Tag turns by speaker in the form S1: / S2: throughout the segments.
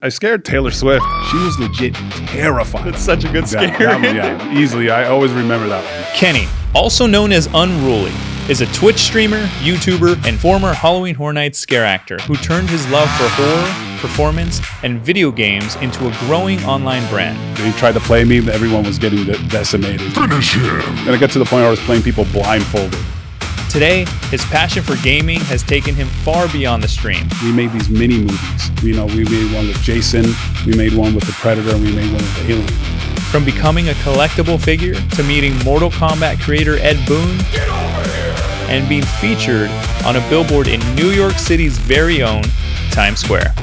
S1: I scared Taylor Swift. She was legit terrified.
S2: That's such a good scare.
S1: Yeah, easily. I always remember that one.
S2: Kenny, also known as Unrooolie, is a Twitch streamer, YouTuber, and former Halloween Horror Nights scare actor who turned his love for horror, performance, and video games into a growing online brand.
S1: He tried to play me, everyone was getting decimated.
S3: Finish him!
S1: And I got to the point where I was playing people blindfolded.
S2: Today, his passion for gaming has taken him far beyond the stream.
S1: We made these mini movies. We made one with Jason, we made one with the Predator, and we made one with the Alien.
S2: From becoming a collectible figure to meeting Mortal Kombat creator Ed Boon,
S3: Get over here!
S2: and being featured on a billboard in New York City's very own Times Square.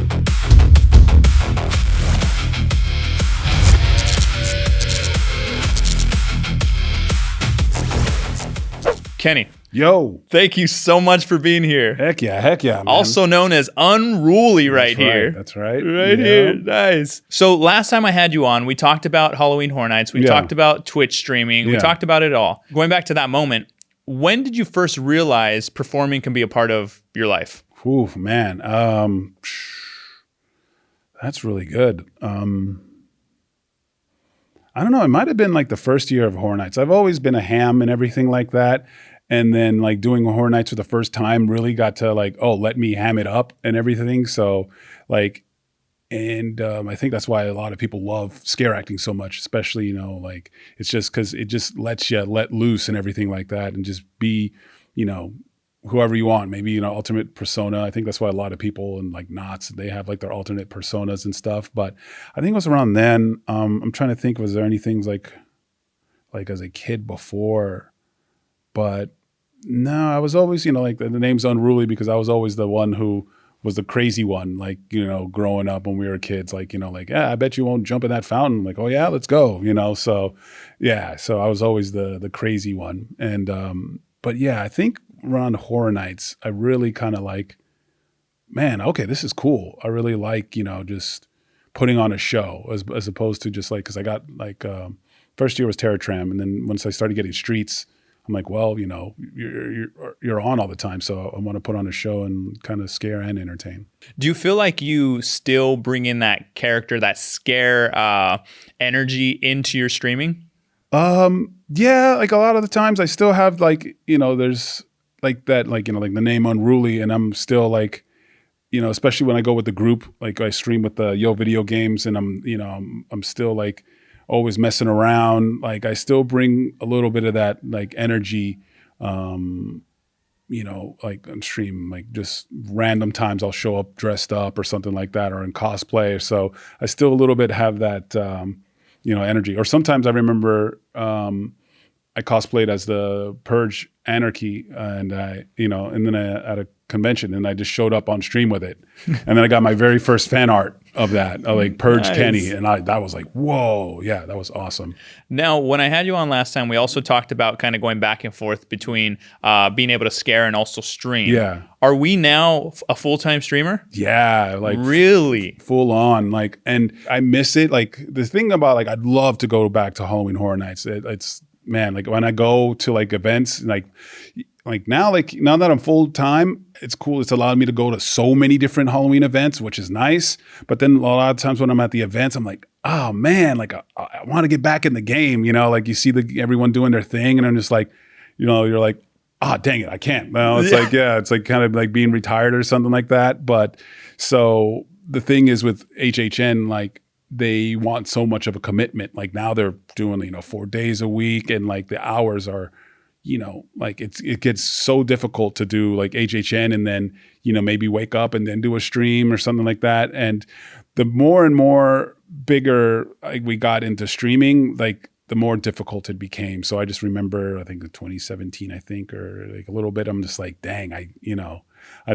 S2: Kenny.
S1: Yo.
S2: Thank you so much for being here.
S1: Heck yeah, man.
S2: Also known as Unrooolie right here.
S1: That's right.
S2: Right here. Nice. So last time I had you on, we talked about Halloween Horror Nights. We talked about Twitch streaming. We talked about it all. Going back to that moment, when did you first realize performing can be a part of your life?
S1: Ooh, man. That's really good. I don't know. It might have been like the first year of Horror Nights. I've always been a ham and everything like that. And then like doing Horror Nights for the first time really got to like, oh, let me ham it up and everything. So like, and I think that's why a lot of people love scare acting so much, especially, like it's just because it just lets you let loose and everything like that and just be, whoever you want, maybe, ultimate persona. I think that's why a lot of people and like knots, they have like their alternate personas and stuff. But I think it was around then. I'm trying to think, was there any things like as a kid before? But no, I was always, like the name's Unruoolie because I was always the one who was the crazy one, like, growing up when we were kids, like, I bet you won't jump in that fountain. Like, oh yeah, let's go, so yeah. So I was always the crazy one. And, but yeah, I think around Horror Nights, I really kind of like, man, okay, this is cool. I really like, just putting on a show as opposed to just like, cause I got like, first year was Terror Tram. And then once I started getting Streets, I'm like, well, you're on all the time, so I want to put on a show and kind of scare and entertain.
S2: Do you feel like you still bring in that character, that scare energy into your streaming?
S1: Yeah, like a lot of the times I still have like, there's like that, like, like the name Unruoolie, and I'm still like, especially when I go with the group, like I stream with the YoVideogames, and I'm still like, always messing around. Like I still bring a little bit of that like energy, like on stream, like just random times I'll show up dressed up or something like that, or in cosplay. So I still a little bit have that, energy. Or sometimes I remember I cosplayed as the Purge Anarchy, and and then at a convention, and I just showed up on stream with it, and then I got my very first fan art of that, like Purge Kenny, and that was like, whoa, yeah, that was awesome.
S2: Now, when I had you on last time, we also talked about kind of going back and forth between being able to scare and also stream.
S1: Yeah,
S2: are we now a full-time streamer?
S1: Yeah, like
S2: really
S1: full on, like, and I miss it. Like the thing about like, I'd love to go back to Halloween Horror Nights. It's man, like when I go to like events, like now that I'm full time, it's cool. It's allowed me to go to so many different Halloween events, which is nice. But then a lot of times when I'm at the events, I'm like, oh man, like I want to get back in the game. Like you see everyone doing their thing, and I'm just like, you're like, ah, dang it, I can't. Well, it's like, yeah, it's like kind of like being retired or something like that. But so the thing is with HHN, like, they want so much of a commitment. Like now they're doing, 4 days a week, and like the hours are, like it gets so difficult to do like HHN and then, maybe wake up and then do a stream or something like that. And the more and more bigger we got into streaming, like the more difficult it became. So I just remember, I think in 2017, or like a little bit, I'm just like, dang, I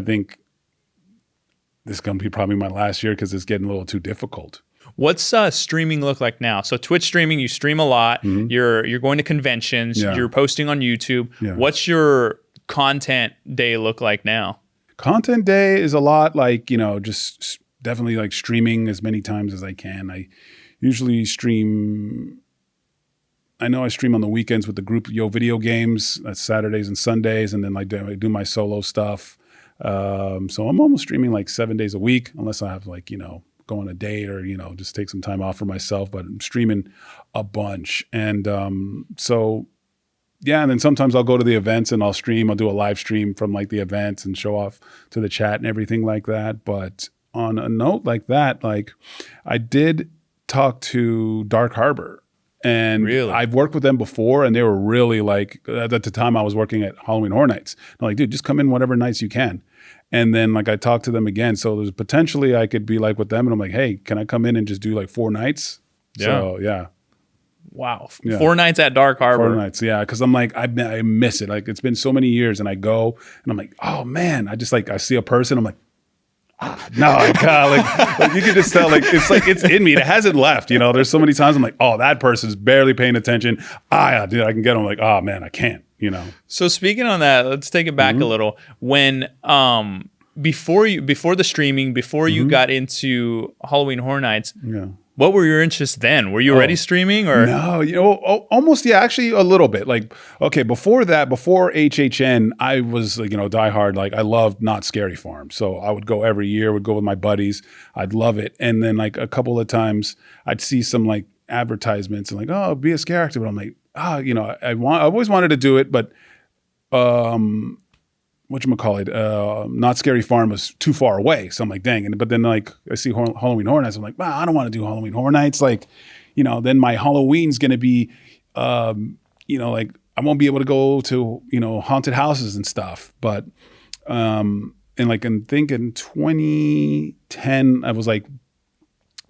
S1: think this is going to be probably my last year because it's getting a little too difficult.
S2: What's streaming look like now? So Twitch streaming, you stream a lot. Mm-hmm. You're going to conventions. Yeah. You're posting on YouTube. Yeah. What's your content day look like now?
S1: Content day is a lot like, just definitely like streaming as many times as I can. I usually stream. I know I stream on the weekends with the group YoVideogames. That's Saturdays and Sundays, and then I do my solo stuff. So I'm almost streaming like 7 days a week, unless I have like go on a date or, just take some time off for myself, but I'm streaming a bunch. And so, yeah. And then sometimes I'll go to the events and I'll stream. I'll do a live stream from like the events and show off to the chat and everything like that. But on a note like that, like I did talk to Dark Harbor. And
S2: really?
S1: I've worked with them before, and they were really like, at the time I was working at Halloween Horror Nights. I'm like, dude, just come in whatever nights you can. And then like I talked to them again. So there's potentially I could be like with them, and I'm like, hey, can I come in and just do like 4 nights?
S2: Yeah.
S1: So yeah.
S2: Wow. Yeah. 4 nights at Dark Harbor.
S1: 4 nights, yeah. Because I'm like, I miss it. Like it's been so many years, and I go, and I'm like, oh man, I see a person, I'm like, no, like you can just tell, like it's in me. It hasn't left. There's so many times I'm like, oh, that person's barely paying attention. Yeah, dude, I can get them. Like, oh man, I can't.
S2: So speaking on that, let's take it back a little. When before the streaming, before you got into Halloween Horror Nights, what were your interests then? Were you already streaming or?
S1: No, almost, yeah, actually a little bit. Like, okay, before that, before HHN, I was like, diehard. Like I loved Not Scary Farm. So I would go every year, would go with my buddies. I'd love it. And then like a couple of times I'd see some like advertisements and like, oh, be a scare actor. But I'm like, I always wanted to do it, but whatchamacallit, Not Scary Farm was too far away. So I'm like, dang. But then like I see Halloween Horror Nights. I'm like, wow, I don't want to do Halloween Horror Nights. Like, then my Halloween's going to be, like I won't be able to go to, haunted houses and stuff. But, and like, I think in 2010, I was like,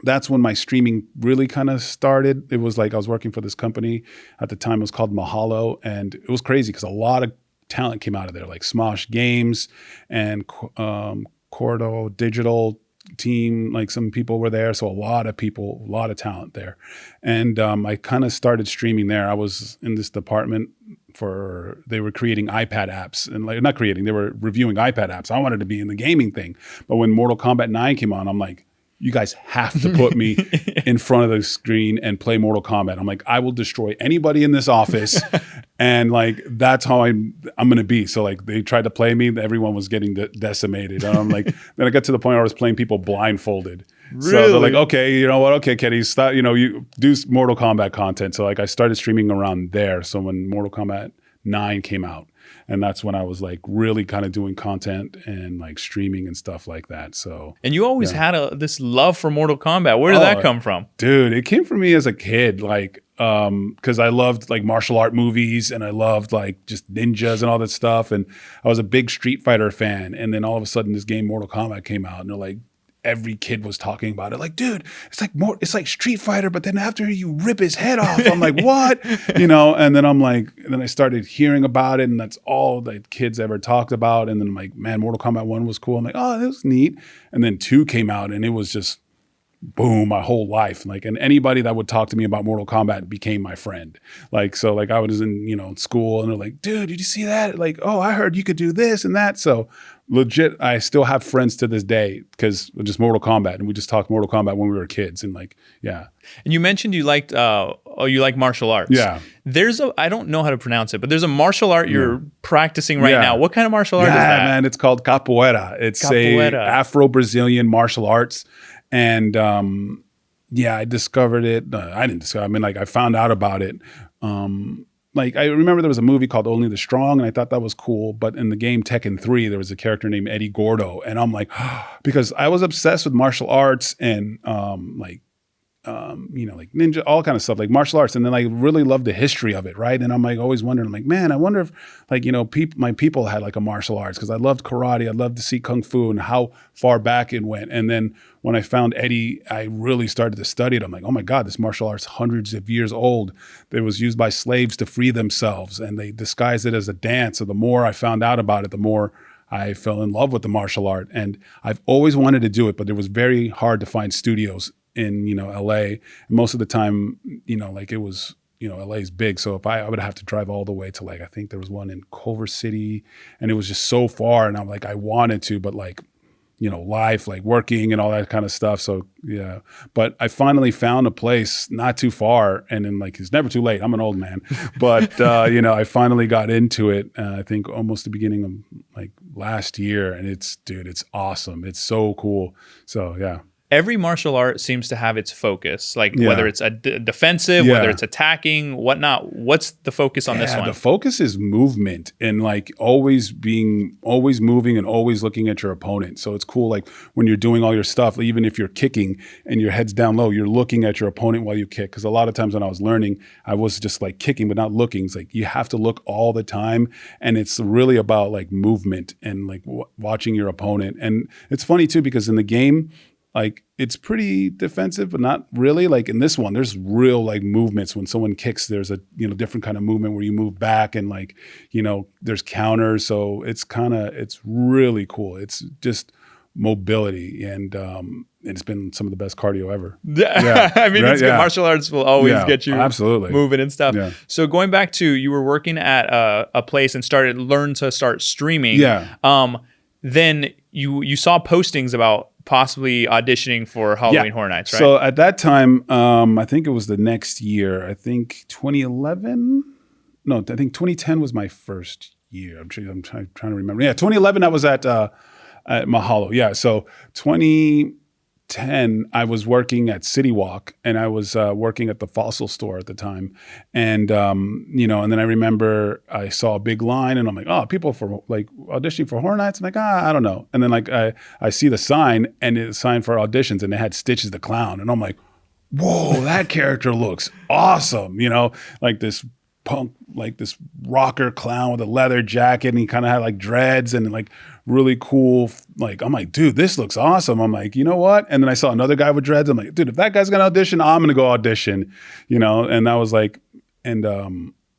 S1: that's when my streaming really kind of started. It was like I was working for this company at the time. It was called Mahalo. And it was crazy because a lot of talent came out of there, like Smosh Games and Cordo Digital team. Like some people were there, so a lot of talent there. And I kind of started streaming there. I was in this department they were creating iPad apps and like not creating, they were reviewing iPad apps. I wanted to be in the gaming thing, but when Mortal Kombat 9 came on, I'm like, you guys have to put me in front of the screen and play Mortal Kombat. I'm like, I will destroy anybody in this office. And like, that's how I'm going to be. So like they tried to play me. Everyone was getting decimated. And I'm like, then I got to the point where I was playing people blindfolded. Really? So they're like, okay, you know what? Okay, Kenny, stop, you do Mortal Kombat content. So like I started streaming around there. So when Mortal Kombat 9 came out, and that's when I was like really kind of doing content and like streaming and stuff like that. So,
S2: and you always had this love for Mortal Kombat. Where did that come from?
S1: Dude, it came from me as a kid. Like, because I loved like martial art movies and I loved like just ninjas and all that stuff. And I was a big Street Fighter fan. And then all of a sudden this game Mortal Kombat came out and they're like, every kid was talking about it. Like, dude, it's like Street Fighter, but then after you rip his head off, I'm like, what? And then I'm like, and then I started hearing about it, and that's all that kids ever talked about. And then I'm like, man, Mortal Kombat 1 was cool. I'm like, oh, that was neat. And then 2 came out, and it was just boom, my whole life. Like, and anybody that would talk to me about Mortal Kombat became my friend. Like, so like I was in, school, and they're like, dude, did you see that? Like, oh, I heard you could do this and that. So legit, I still have friends to this day because just Mortal Kombat, and we just talked Mortal Kombat when we were kids, and like, yeah.
S2: And you mentioned you liked, you like martial arts.
S1: Yeah.
S2: I don't know how to pronounce it, but there's a martial art you're practicing right now. What kind of martial art is that?
S1: Yeah, man, it's called capoeira. It's a Afro-Brazilian martial arts. And I discovered it. I didn't discover. I mean, like I found out about it. Like I remember there was a movie called Only the Strong, and I thought that was cool. But in the game Tekken 3, there was a character named Eddie Gordo, and I'm like, because I was obsessed with martial arts and like ninja, all kind of stuff, like martial arts, and then I really loved the history of it, right? And I'm like always wondering, I'm like, man, I wonder if like my people had like a martial arts, because I loved karate, I loved to see kung fu and how far back it went. And then when I found Eddie, I really started to study it. I'm like, oh my God, this martial art's hundreds of years old. It was used by slaves to free themselves, and they disguised it as a dance. So the more I found out about it, the more I fell in love with the martial art. And I've always wanted to do it, but it was very hard to find studios in LA. And most of the time, like it was, LA is big, so if I would have to drive all the way to, like, I think there was one in Culver City, and it was just so far, and I'm like, I wanted to, but like, life, like working and all that kind of stuff. So yeah, but I finally found a place not too far, and then like, it's never too late. I'm an old man, but I finally got into it. I think almost the beginning of like last year, and it's awesome. It's so cool. So yeah.
S2: every martial art seems to have its focus, like whether it's a defensive, whether it's attacking, whatnot. What's the focus on this one?
S1: The focus is movement and like always moving and always looking at your opponent. So it's cool, like when you're doing all your stuff, even if you're kicking and your head's down low, you're looking at your opponent while you kick. Because a lot of times when I was learning, I was just like kicking but not looking. It's like you have to look all the time, and it's really about like movement and like watching your opponent. And it's funny too, because in the game, like it's pretty defensive, but not really. Like in this one, there's real like movements. When someone kicks, there's a different kind of movement where you move back, and like there's counters. So it's really cool. It's just mobility, and it's been some of the best cardio ever.
S2: Yeah, I mean, right? It's good. Martial arts will always get you
S1: absolutely
S2: moving and stuff. Yeah. So going back to, you were working at a place and learned to start streaming.
S1: Yeah.
S2: Then you saw postings about possibly auditioning for Halloween Horror Nights, right?
S1: So at that time, I think it was the next year. I think 2011. No, I think 2010 was my first year. I'm trying to remember. Yeah, 2011 I was at Mahalo. Yeah, so 2010 I was working at City Walk, and I was working at the fossil store at the time, and and then I remember I saw a big line, and I'm like, oh, people for like auditioning for Horror Nights. I'm like, I don't know. And then like I see the sign, and it's a sign for auditions, and they had Stitches the Clown, and I'm like, whoa, that character looks awesome. Like this punk, like this rocker clown with a leather jacket, and he kind of had like dreads and like really cool. Like, I'm like, dude, this looks awesome. I'm like, you know what? And then I saw another guy with dreads. I'm like, dude, if that guy's gonna audition, I'm gonna go audition. And that was like, and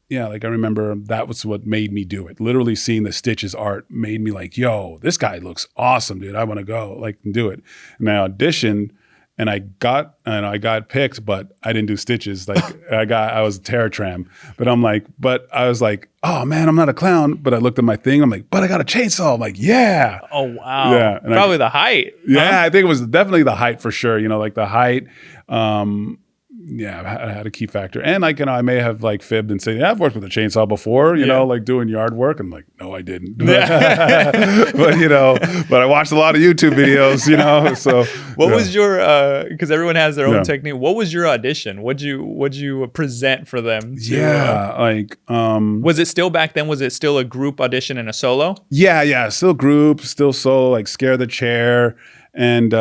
S1: like I remember that was what made me do it. Literally seeing the Stitches art made me like, yo, this guy looks awesome, dude. I want to go like and do it. And I auditioned. And I got picked, but I didn't do Stitches. Like I was Terror Tram, but I was like, oh man, I'm not a clown. But I looked at my thing. I'm like, but I got a chainsaw. I'm like, yeah.
S2: Oh wow.
S1: Yeah. And
S2: probably the height.
S1: Yeah, huh? I think it was definitely the height for sure. Like the height. I had a key factor. And like, I may have like fibbed and said, yeah, I've worked with a chainsaw before, like doing yard work. I'm like, no, I didn't. But I watched a lot of YouTube videos, so.
S2: What was your, cause everyone has their own technique. What was your audition? What'd you present for them? Was it still back then? Was it still a group audition and a solo?
S1: Yeah. Still group, still solo, like Scare the Chair. And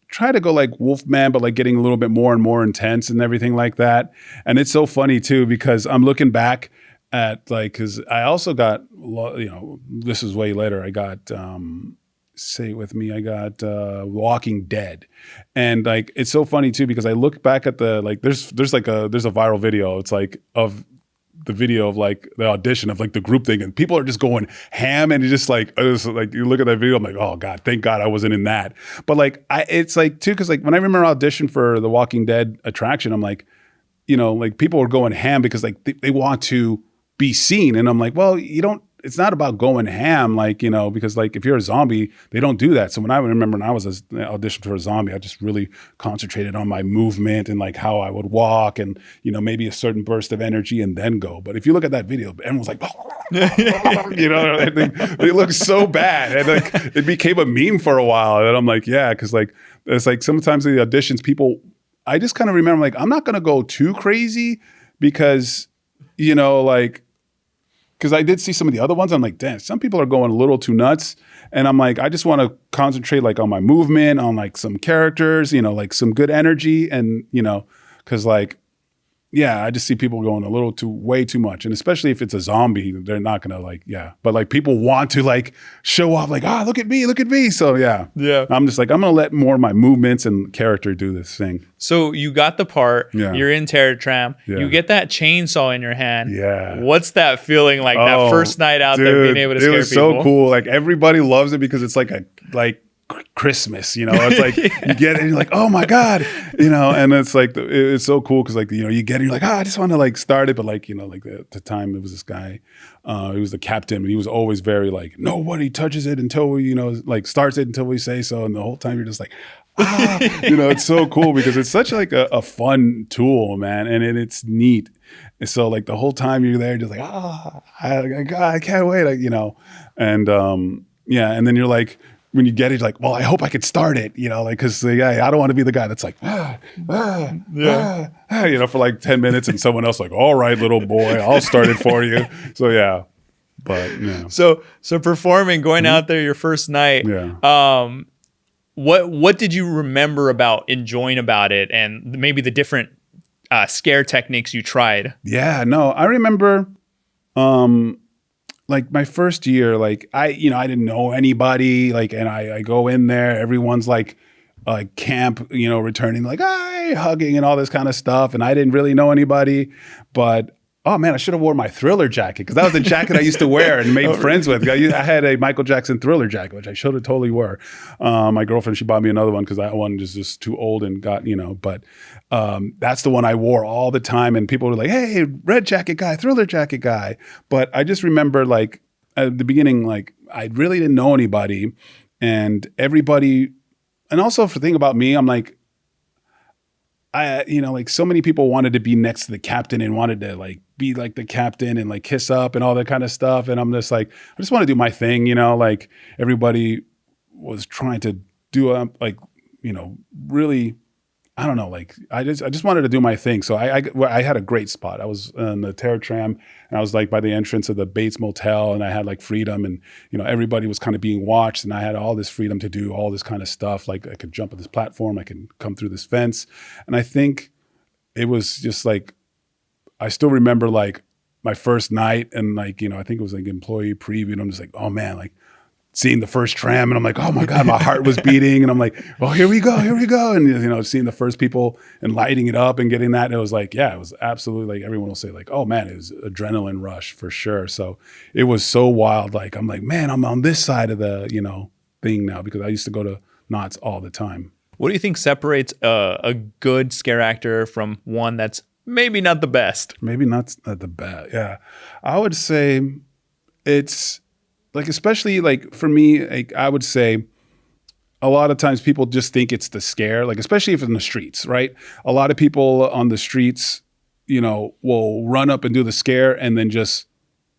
S1: try to go like Wolfman, but like getting a little bit more and more intense and everything like that. And it's so funny too, because I'm looking back at like, cause I also got, this is way later. I got, say it with me. I got Walking Dead. And like, it's so funny too, because I look back at the, like, there's a viral video. It's like of the video of like the audition of like the group thing, and people are just going ham, and it's just like, you look at that video, I'm like, oh God, thank God I wasn't in that. But like, it's like too, cause like when I remember audition for the Walking Dead attraction, I'm like, like people were going ham because like they want to be seen. And I'm like, well, it's not about going ham, like, because like if you're a zombie, they don't do that. So when I was auditioned for a zombie, I just really concentrated on my movement and like how I would walk and, maybe a certain burst of energy and then go. But if you look at that video, everyone's like, they look so bad. And like it became a meme for a while. And I'm like, yeah, because like it's like sometimes in the auditions, I just kind of remember like, I'm not going to go too crazy because, because I did see some of the other ones. I'm like, damn, some people are going a little too nuts. And I'm like, I just want to concentrate like on my movement, on like some characters, like some good energy. And, because like, yeah, I just see people going way too much. And especially if it's a zombie, they're not going to like, yeah. But like people want to like show off like, look at me. So yeah. I'm just like, I'm going to let more of my movements and character do this thing.
S2: So you got the part, you're in Terror Tram, you get that chainsaw in your hand.
S1: Yeah.
S2: What's that feeling like, that first night out there being able to scare people? It was
S1: so cool. Like everybody loves it because it's like Christmas, it's like you get it and you're like, oh my God, and it's like, it's so cool because like, you get it, you're like, I just want to like start it. But like, like at the time it was this guy, he was the captain, and he was always very like, nobody touches it until we, like starts it until we say so. And the whole time you're just like, it's so cool because it's such like a fun tool, man. And it's neat. And so like the whole time you're there, just like, I can't wait, and, and then you're like, when you get it, you're like, well, I hope I could start it, you know, like, cause I don't want to be the guy that's like, you know, for like 10 minutes and someone else like, all right, little boy, I'll start it for you. So yeah, but yeah.
S2: So performing, going out there your first night, what did you remember about enjoying about it, and maybe the different scare techniques you tried?
S1: Yeah, no, I remember, like my first year, like I didn't know anybody, like, and I go in there, everyone's like camp, you know, returning, like, hi, hugging and all this kind of stuff. And I didn't really know anybody, but oh man, I should have worn my Thriller jacket, because that was the jacket I used to wear and made friends with. I had a Michael Jackson Thriller jacket, which I should have totally wore. My girlfriend, she bought me another one because that one is just too old and got, you know, but that's the one I wore all the time. And people were like, hey, red jacket guy, Thriller jacket guy. But I just remember, like, at the beginning, like, I really didn't know anybody, and everybody, and also for the thing about me, I'm like, like so many people wanted to be next to the captain and wanted to like be like the captain and like kiss up and all that kind of stuff. And I'm just like, I just want to do my thing, you know, like everybody was trying to do like, you know, really, I don't know, like I just wanted to do my thing. So I had a great spot. I was in the Terror Tram, and I was like by the entrance of the Bates Motel, and I had like freedom, and you know, everybody was kind of being watched, and I had all this freedom to do all this kind of stuff. Like I could jump on this platform, I could come through this fence. And I think it was just like, I still remember like my first night, and like, you know, I think it was like employee preview, and I'm just like, oh man, like seeing the first tram, and I'm like, oh my God, my heart was beating, and I'm like, oh, here we go. And, you know, seeing the first people and lighting it up and getting that, it was like, yeah, it was absolutely, like, everyone will say like, oh man, it was adrenaline rush for sure. So it was so wild. Like, I'm like, man, I'm on this side of the, you know, thing now, because I used to go to Knott's all the time.
S2: What do you think separates a good scare actor from one that's maybe not the best?
S1: Maybe not the best. Yeah. I would say it's, like, especially like for me, like I would say a lot of times people just think it's the scare, like especially if it's in the streets, right? A lot of people on the streets, you know, will run up and do the scare and then just,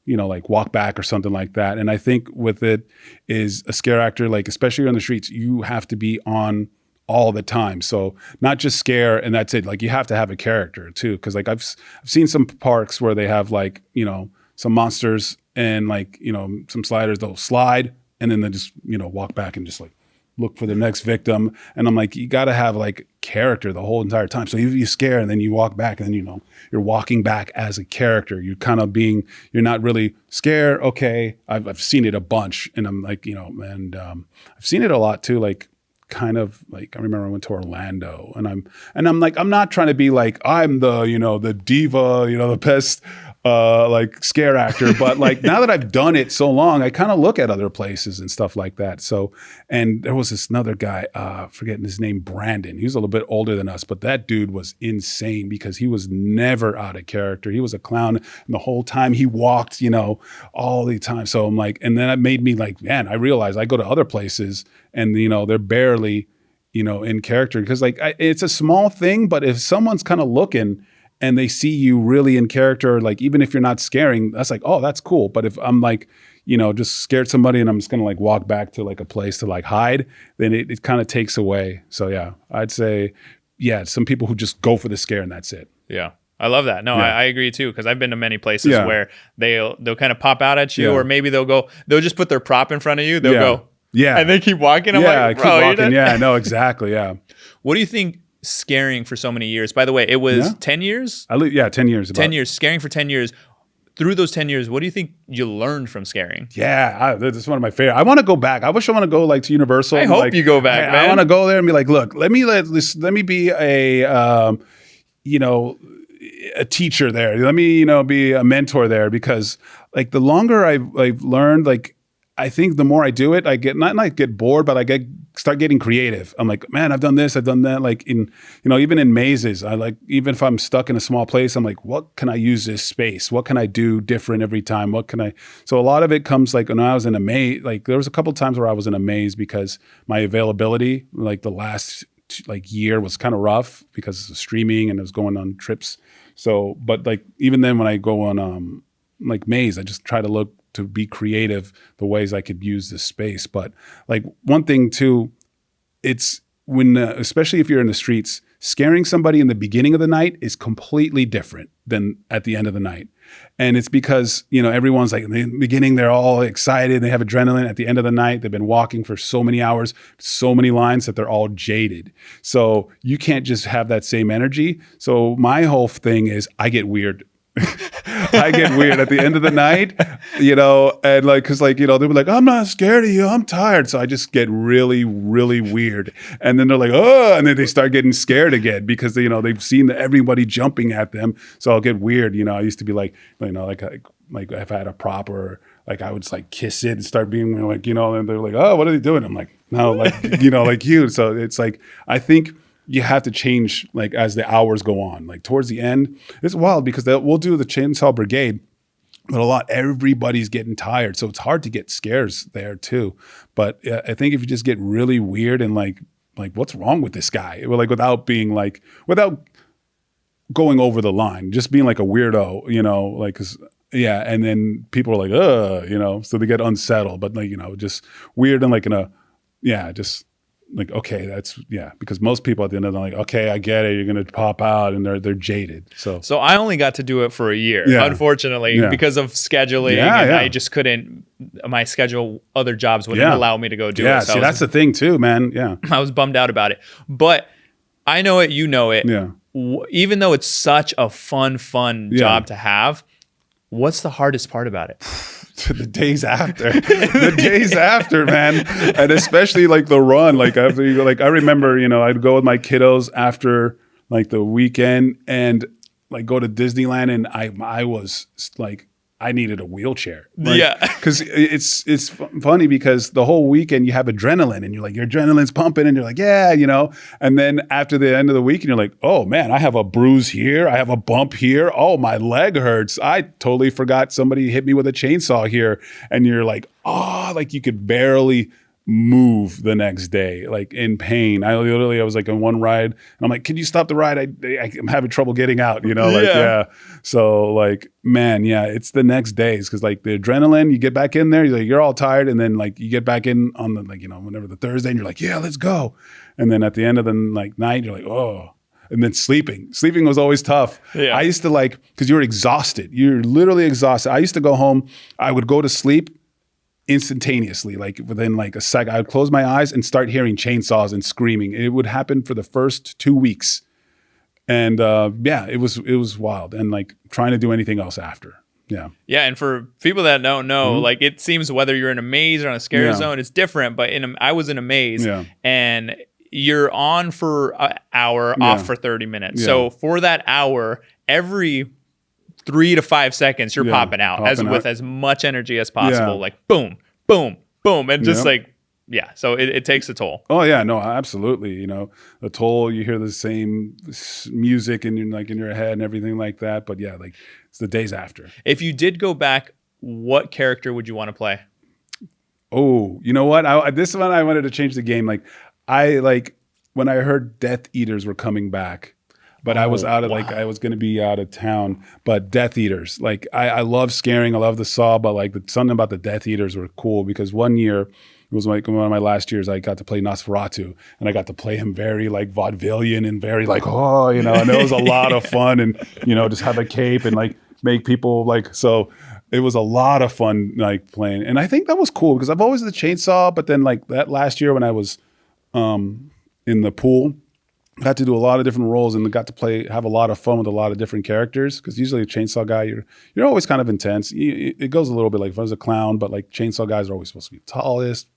S1: you know, like walk back or something like that. And I think with it is a scare actor, like especially on the streets, you have to be on all the time. So not just scare and that's it. Like you have to have a character too. Cause like I've seen some parks where they have like, you know, some monsters and like, you know, some sliders, they'll slide and then they just, you know, walk back and just like look for the next victim. And I'm like, you got to have like character the whole entire time. So you scare and then you walk back and then, you know, you're walking back as a character. You're kind of being, you're not really scared. Okay. I've seen it a bunch, and I'm like, you know, and I've seen it a lot too. Like kind of like, I remember I went to Orlando and I'm like, I'm not trying to be like, I'm the, you know, the diva, you know, the best like scare actor, but like now that I've done it so long, I kind of look at other places and stuff like that. So, and there was this another guy, forgetting his name, Brandon. He was a little bit older than us, but that dude was insane because he was never out of character. He was a clown, and the whole time he walked, you know, all the time. So I'm like, and then it made me like, man, I realized I go to other places and, you know, they're barely, you know, in character, because like it's a small thing, but if someone's kind of looking and they see you really in character, like even if you're not scaring, that's like, oh, that's cool. But if I'm like, you know, just scared somebody and I'm just gonna like walk back to like a place to like hide, then it kind of takes away. So yeah, I'd say, yeah, some people who just go for the scare and that's it.
S2: Yeah. I love that. No, yeah. I agree too, because I've been to many places where they'll kind of pop out at you, or maybe they'll just put their prop in front of you. They'll go, and they keep walking. I'm like, bro,
S1: keep walking. Yeah, no, exactly. Yeah.
S2: What do you think scaring for so many years? By the way, it was 10 years?
S1: 10 years.
S2: 10 years, scaring for 10 years. Through those 10 years, what do you think you learned from scaring?
S1: Yeah, that's one of my favorite. I want to go back. I wish I want to go like to Universal.
S2: I hope
S1: like,
S2: you go back, man.
S1: I want to go there and be like, look, let me be a, you know, a teacher there. Let me, you know, be a mentor there, because like the longer I've learned, like I think the more I do it, I get not get bored, but I start getting creative. I'm like, man, I've done this, I've done that. Like in, you know, even in mazes, I like, even if I'm stuck in a small place, I'm like, what can I use this space? What can I do different every time? So a lot of it comes like when I was in a maze, like there was a couple of times where I was in a maze because my availability, like the last like year was kind of rough because of streaming and I was going on trips. So, but like even then when I go on like maze, I just try to look to be creative the ways I could use this space. But like one thing too, it's when especially if you're in the streets, scaring somebody in the beginning of the night is completely different than at the end of the night. And it's because, everyone's like in the beginning, they're all excited. They have adrenaline. At the end of the night, they've been walking for so many hours, so many lines that they're all jaded. So you can't just have that same energy. So my whole thing is I get weird. I get weird at the end of the night, and like, cause like, they'll be like, I'm not scared of you. I'm tired. So I just get really, really weird. And then they're like, oh, and then they start getting scared again because, they've seen everybody jumping at them. So I'll get weird. I used to be like, like if I had a prop or like, I would just like kiss it and start being like, and they're like, oh, what are they doing? I'm like, no, like, like you. So it's like, I think you have to change like as the hours go on. Like towards the end, it's wild because we'll do the chainsaw brigade, but everybody's getting tired. So it's hard to get scares there too. But I think if you just get really weird and like what's wrong with this guy? Well, like without going over the line, just being like a weirdo, like, 'cause, yeah. And then people are like, so they get unsettled, but like, just weird and like just like, okay, because most people at the end of the night, like, okay, I get it. You're going to pop out and they're jaded. So
S2: I only got to do it for a year, unfortunately, because of scheduling. I just couldn't, my schedule, other jobs wouldn't allow me to go do it. So
S1: see, that's the thing too, man. Yeah.
S2: I was bummed out about it, but I know it, you know it.
S1: Yeah.
S2: Even though it's such a fun job to have, what's the hardest part about it?
S1: The days after, man. And especially like the run, like after I remember, I'd go with my kiddos after like the weekend and like go to Disneyland, and I was like, I needed a wheelchair. Like, because it's funny because the whole weekend you have adrenaline and you're like, your adrenaline's pumping and you're like, yeah, and then after the end of the weekend, you're like, oh man, I have a bruise here. I have a bump here. Oh, my leg hurts. I totally forgot somebody hit me with a chainsaw here. And you're like, oh, like you could barely move the next day, like in pain. I was like on one ride and I'm like, can you stop the ride? I'm having trouble getting out, So like, man, it's the next days. Cause like the adrenaline, you get back in there, you're all tired. And then like you get back in on the, like, whenever the Thursday and you're like, yeah, let's go. And then at the end of the like night, you're like, oh, and then sleeping was always tough. I used to like, cause you're exhausted. You're literally exhausted. I used to go home. I would go to sleep instantaneously, like within like a second. I would close my eyes and start hearing chainsaws and screaming. It would happen for the first 2 weeks. And it was wild. And like trying to do anything else after. Yeah. Yeah.
S2: And for people that don't know, like it seems whether you're in a maze or on a scare zone, it's different. But I was in a maze and you're on for an hour, off for 30 minutes. So for that hour, every 3 to 5 seconds, you're popping out with as much energy as possible. Like boom, boom, boom. And just like, so it takes a toll.
S1: Oh yeah, no, absolutely. The toll, you hear the same music in your head and everything like that. But yeah, like it's the days after.
S2: If you did go back, what character would you want to play?
S1: Oh, you know what? This one, I wanted to change the game. Like when I heard Death Eaters were coming back, but I was I was going to be out of town, but Death Eaters, like I love scaring. I love the Saw, but like something about the Death Eaters were cool because one year, it was like one of my last years, I got to play Nosferatu and I got to play him very like vaudevillian and very like, and it was a lot of fun and, just have a cape and like make people like, so it was a lot of fun like playing. And I think that was cool because I've always had the chainsaw, but then like that last year when I was in the pool, I had to do a lot of different roles and got to have a lot of fun with a lot of different characters. Because usually a chainsaw guy, you're always kind of intense. It goes a little bit like if I was a clown, but like chainsaw guys are always supposed to be tallest,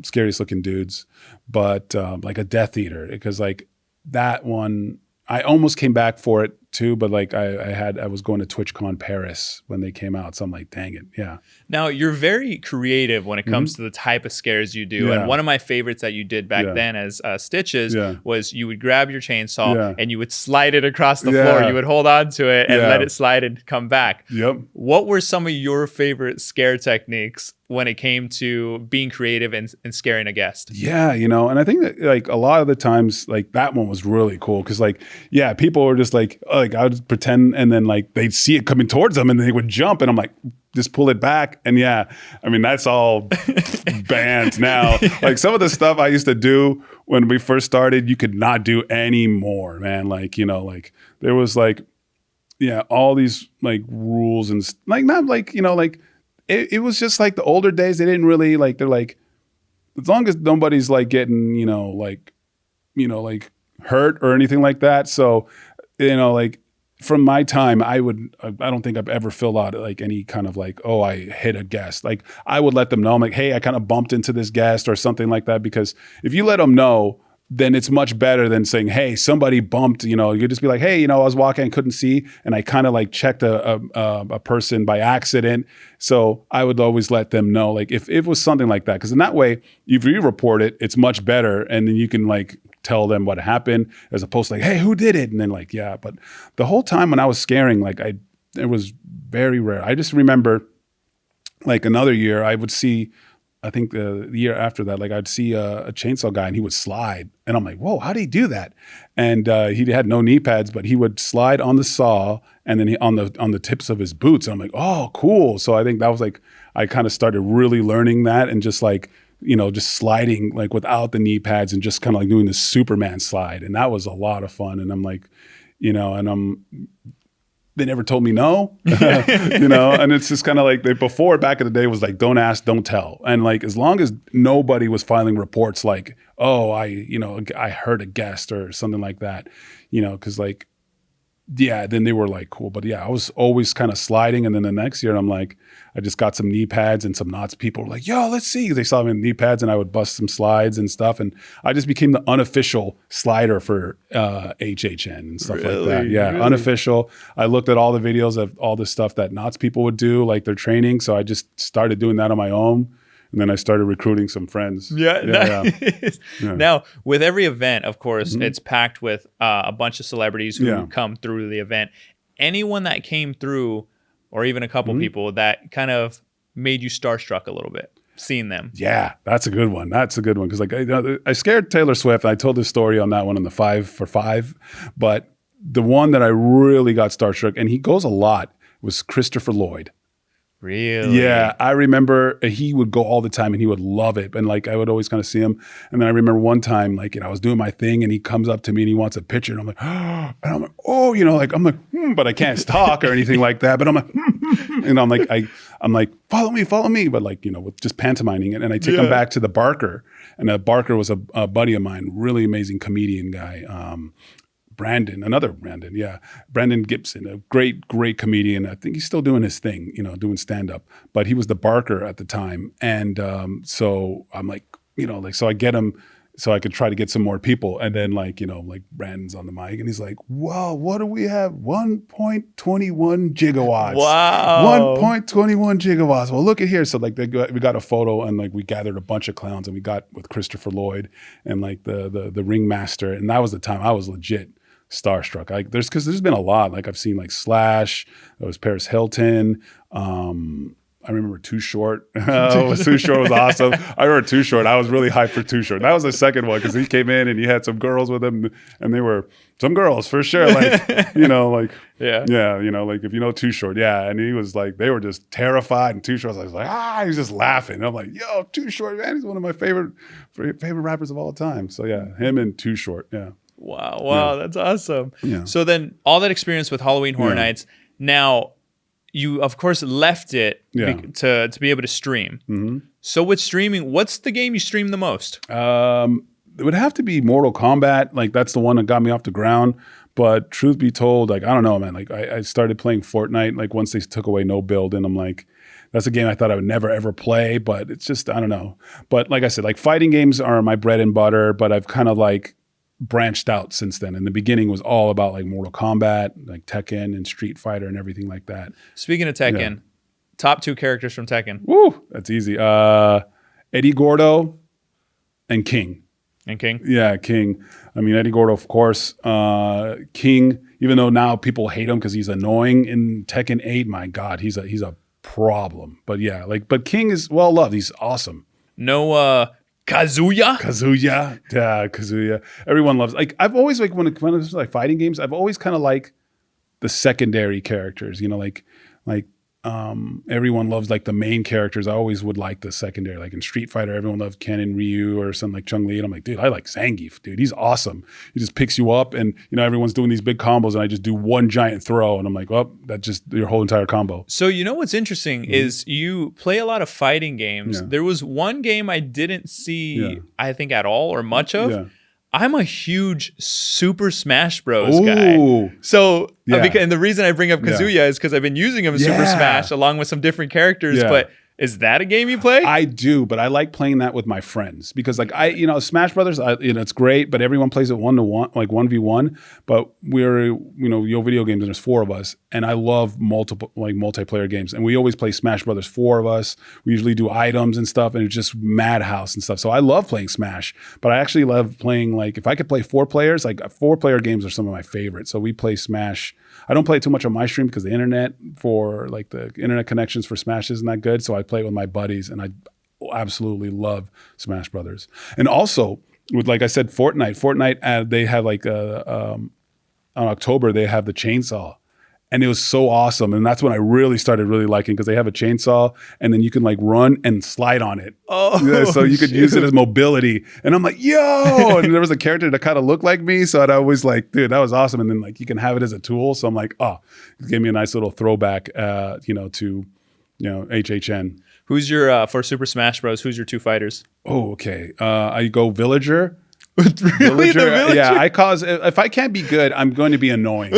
S1: scariest looking dudes. But like a Death Eater, because like that one, I almost came back for it too, but like I was going to TwitchCon Paris when they came out, so I'm like, dang it, yeah.
S2: Now you're very creative when it comes to the type of scares you do, and one of my favorites that you did back then as Stitches was you would grab your chainsaw and you would slide it across the floor. You would hold on to it and let it slide and come back.
S1: Yep.
S2: What were some of your favorite scare techniques when it came to being creative and scaring a guest?
S1: Yeah, you know, and I think that like a lot of the times, like that one was really cool because, like, yeah, people were just like, oh, like I would pretend, and then like they'd see it coming towards them, and they would jump, and I'm like, just pull it back, and yeah, I mean that's all banned now. Like some of the stuff I used to do when we first started, you could not do anymore, man. Like, you know, like there was like, yeah, all these like rules and like not like, you know, like. It was just like the older days. They didn't really like, they're like, as long as nobody's like getting, you know, like hurt or anything like that. So, you know, like from my time, I don't think I've ever filled out like any kind of like, oh, I hit a guest. Like I would let them know, I'm like, hey, I kind of bumped into this guest or something like that. Because if you let them know, then it's much better than saying, hey, somebody bumped, you know, you just be like, hey, you know, I was walking and couldn't see, and I kind of like checked a person by accident. So I would always let them know, like if it was something like that, because in that way, if you report it, it's much better. And then you can like tell them what happened as opposed to like, hey, who did it? And then like, yeah, but the whole time when I was scaring, like it was very rare. I just remember like another year I would see, I think the year after that, like I'd see a chainsaw guy and he would slide, and I'm like, whoa, how did he do that? And he had no knee pads, but he would slide on the saw and then on the tips of his boots. And I'm like, oh, cool. So I think that was like, I kind of started really learning that and just like, you know, just sliding like without the knee pads and just kind of like doing this Superman slide. And that was a lot of fun. And I'm like, you know, and they never told me no, you know, and it's just kind of like before back in the day was like, don't ask, don't tell. And like, as long as nobody was filing reports like, oh, I heard a guest or something like that, you know, cause like, yeah, then they were like, cool. But yeah, I was always kind of sliding. And then the next year I'm like, I just got some knee pads and some knots. People were like, yo, let's see. They saw me in knee pads and I would bust some slides and stuff. And I just became the unofficial slider for HHN and stuff like that. Yeah, really? Unofficial. I looked at all the videos of all the stuff that knots people would do, like their training. So I just started doing that on my own. And then I started recruiting some friends.
S2: Yeah. Now, with every event, of course, it's packed with a bunch of celebrities who come through the event. Anyone that came through, or even a couple people that kind of made you starstruck a little bit, seeing them.
S1: Yeah, that's a good one. That's a good one. Because like I scared Taylor Swift. And I told this story on that one on the 5 for 5. But the one that I really got starstruck, and he goes a lot, was Christopher Lloyd.
S2: Really?
S1: Yeah, I remember he would go all the time and he would love it. And like I would always kind of see him. And then I remember one time, like, you know, I was doing my thing and he comes up to me and he wants a picture. And I'm like, and I'm like, oh, you know, like I'm like, but I can't talk or anything like that. But I'm like, and I'm like, follow me. But like, you know, with just pantomiming it. And I take him back to the Barker. And Barker was a buddy of mine, really amazing comedian guy. Brandon Gibson, a great comedian. I think he's still doing his thing, you know, doing stand-up. But he was the Barker at the time. And so I'm like, you know, like, so I get him so I could try to get some more people. And then like, you know, like Brandon's on the mic and he's like, wow, what do we have? 1.21 gigawatts.
S2: Wow.
S1: 1.21 gigawatts. Well, look at here. So like we got a photo and like we gathered a bunch of clowns and we got with Christopher Lloyd and like the ringmaster. And that was the time I was legit starstruck. Like because there's been a lot. Like I've seen like Slash, there was Paris Hilton. I remember Too Short. Too Short was awesome. I remember Too Short. I was really hyped for Too Short. That was the second one because he came in and he had some girls with him, and they were some girls for sure. Like, you know, like yeah, you know, like if you know Too Short, yeah. And he was like, they were just terrified. And Too Short was like, he's just laughing. And I'm like, yo, Too Short, man, he's one of my favorite rappers of all time. So yeah, him and Too Short, yeah.
S2: Wow, that's awesome.
S1: Yeah.
S2: So then all that experience with Halloween Horror Nights, now you of course left it to be able to stream. Mm-hmm. So with streaming, what's the game you stream the most?
S1: It would have to be Mortal Kombat. Like that's the one that got me off the ground. But truth be told, like I don't know, man. Like I started playing Fortnite. Like once they took away no build, and I'm like, that's a game I thought I would never ever play. But it's just I don't know. But like I said, like fighting games are my bread and butter. But I've kind of like branched out since then. In the beginning was all about like Mortal Kombat, like Tekken and Street Fighter and everything like that.
S2: Speaking of Tekken, top 2 characters from Tekken.
S1: Woo, that's easy. Eddie Gordo and King. Yeah, King. I mean, Eddie Gordo, of course. King, even though now people hate him because he's annoying in Tekken 8, my God, he's a problem. But yeah, like, but King is well loved. He's awesome.
S2: No, Kazuya.
S1: Kazuya. Everyone loves. Like I've always like when it comes to like fighting games, I've always kind of like the secondary characters. You know, like everyone loves like the main characters. I always would like the secondary. Like in Street Fighter, everyone loves Ken and Ryu or something like Chun-Li. And I'm like, dude, I like Zangief, dude. He's awesome. He just picks you up and, you know, everyone's doing these big combos and I just do one giant throw. And I'm like, well, that's just your whole entire combo.
S2: So you know what's interesting is you play a lot of fighting games.
S1: Yeah.
S2: There was one game I didn't see, I think, at all or much of.
S1: Yeah.
S2: I'm a huge Super Smash Bros. Guy. So, and the reason I bring up Kazuya is because I've been using him in Super Smash along with some different characters. But is that a game you play?
S1: I do, but I like playing that with my friends because, like, Smash Brothers, it's great, but everyone plays it 1-to-1, like 1v1. But we're, YoVideogames, and there's 4 of us, and I love multiplayer games, and we always play Smash Brothers, 4 of us. We usually do items and stuff, and it's just madhouse and stuff. So I love playing Smash, but I actually love playing, like, if I could play 4 players, like 4-player games are some of my favorites. So we play Smash. I don't play it too much on my stream because the internet connections for Smash isn't that good. So I play it with my buddies, and I absolutely love Smash Brothers. And also with, like I said, Fortnite, they have like on October they have the chainsaw, and it was so awesome. And that's when I really started liking because they have a chainsaw, and then you can like run and slide on it. So you could use it as mobility. And I'm like, yo! And there was a character that kind of looked like me, so I'd always like, dude, that was awesome. And then like you can have it as a tool. So I'm like, it gave me a nice little throwback, to HHN.
S2: Who's your for Super Smash Bros? Who's your 2 fighters?
S1: Oh, okay. I go Villager.
S2: Really? The Villager?
S1: Yeah, if I can't be good, I'm going to be annoying.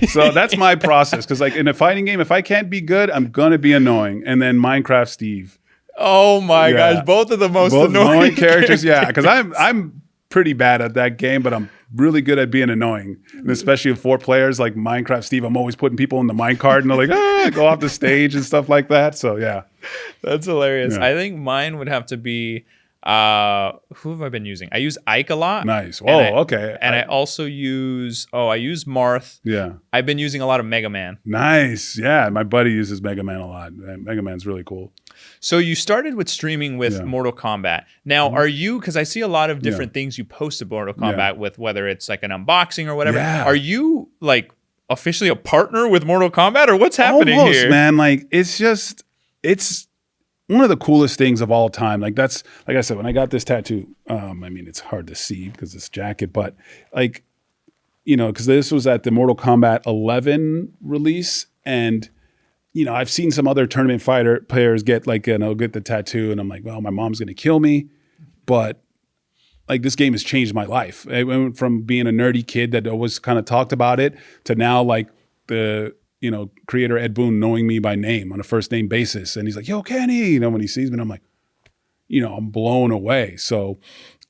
S1: So that's my process. Because like in a fighting game, if I can't be good, I'm going to be annoying. And then Minecraft Steve.
S2: Oh my gosh, both of the most annoying
S1: characters. Yeah, because I'm pretty bad at that game, but I'm really good at being annoying. And especially with 4 players like Minecraft Steve, I'm always putting people in the minecart and they're like, go off the stage and stuff like that. So yeah.
S2: That's hilarious.
S1: Yeah.
S2: I think mine would have to be who have I been using? I use Ike a lot.
S1: Nice.
S2: Okay. And I also use Marth.
S1: Yeah.
S2: I've been using a lot of Mega Man.
S1: Nice. Yeah. My buddy uses Mega Man a lot. Mega Man's really cool.
S2: So you started with streaming with Mortal Kombat. Now, are you, because I see a lot of different things you post about Mortal Kombat with, whether it's like an unboxing or whatever. Yeah. Are you like officially a partner with Mortal Kombat, or what's happening
S1: Almost,
S2: here?
S1: Man. Like it's one of the coolest things of all time. Like that's, like I said, when I got this tattoo, I mean, it's hard to see because it's jacket, but like, because this was at the Mortal Kombat 11 release, and I've seen some other tournament fighter players get get the tattoo, and I'm like, well, my mom's gonna kill me, but like this game has changed my life. I went from being a nerdy kid that always kind of talked about it to now like the creator Ed Boon knowing me by name on a first name basis, and he's like, yo, Kenny, when he sees me, and I'm like, I'm blown away. So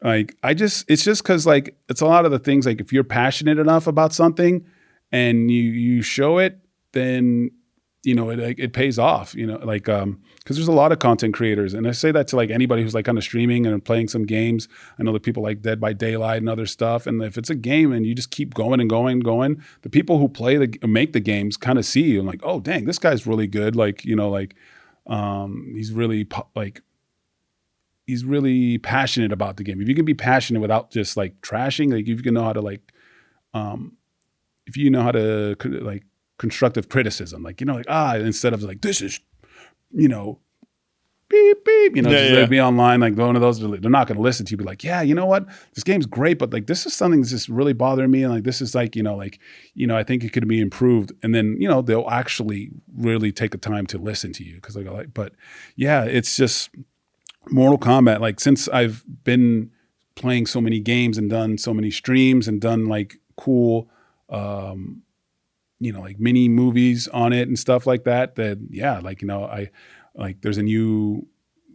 S1: like it's just because like it's a lot of the things, like if you're passionate enough about something and you show it, then it pays off, because there's a lot of content creators. And I say that to like anybody who's like kind of streaming and playing some games. I know that people like Dead by Daylight and other stuff. And if it's a game and you just keep going and going and going, the people who make the games kind of see you and like, oh, dang, this guy's really good. Like, he's really passionate about the game. If you can be passionate without just like trashing, like if you can know how to like, if you know how to like, constructive criticism, instead of like, this is, beep, beep, just be online, like going to those, they're not going to listen to you, be like, yeah, you know what, this game's great, but like, this is something that's just really bothering me. And like, this is like, I think it could be improved. And then, they'll actually really take the time to listen to you. Cause but yeah, it's just Mortal Kombat. Like since I've been playing so many games and done so many streams and done like cool, like mini movies on it and stuff like that, I like there's a new,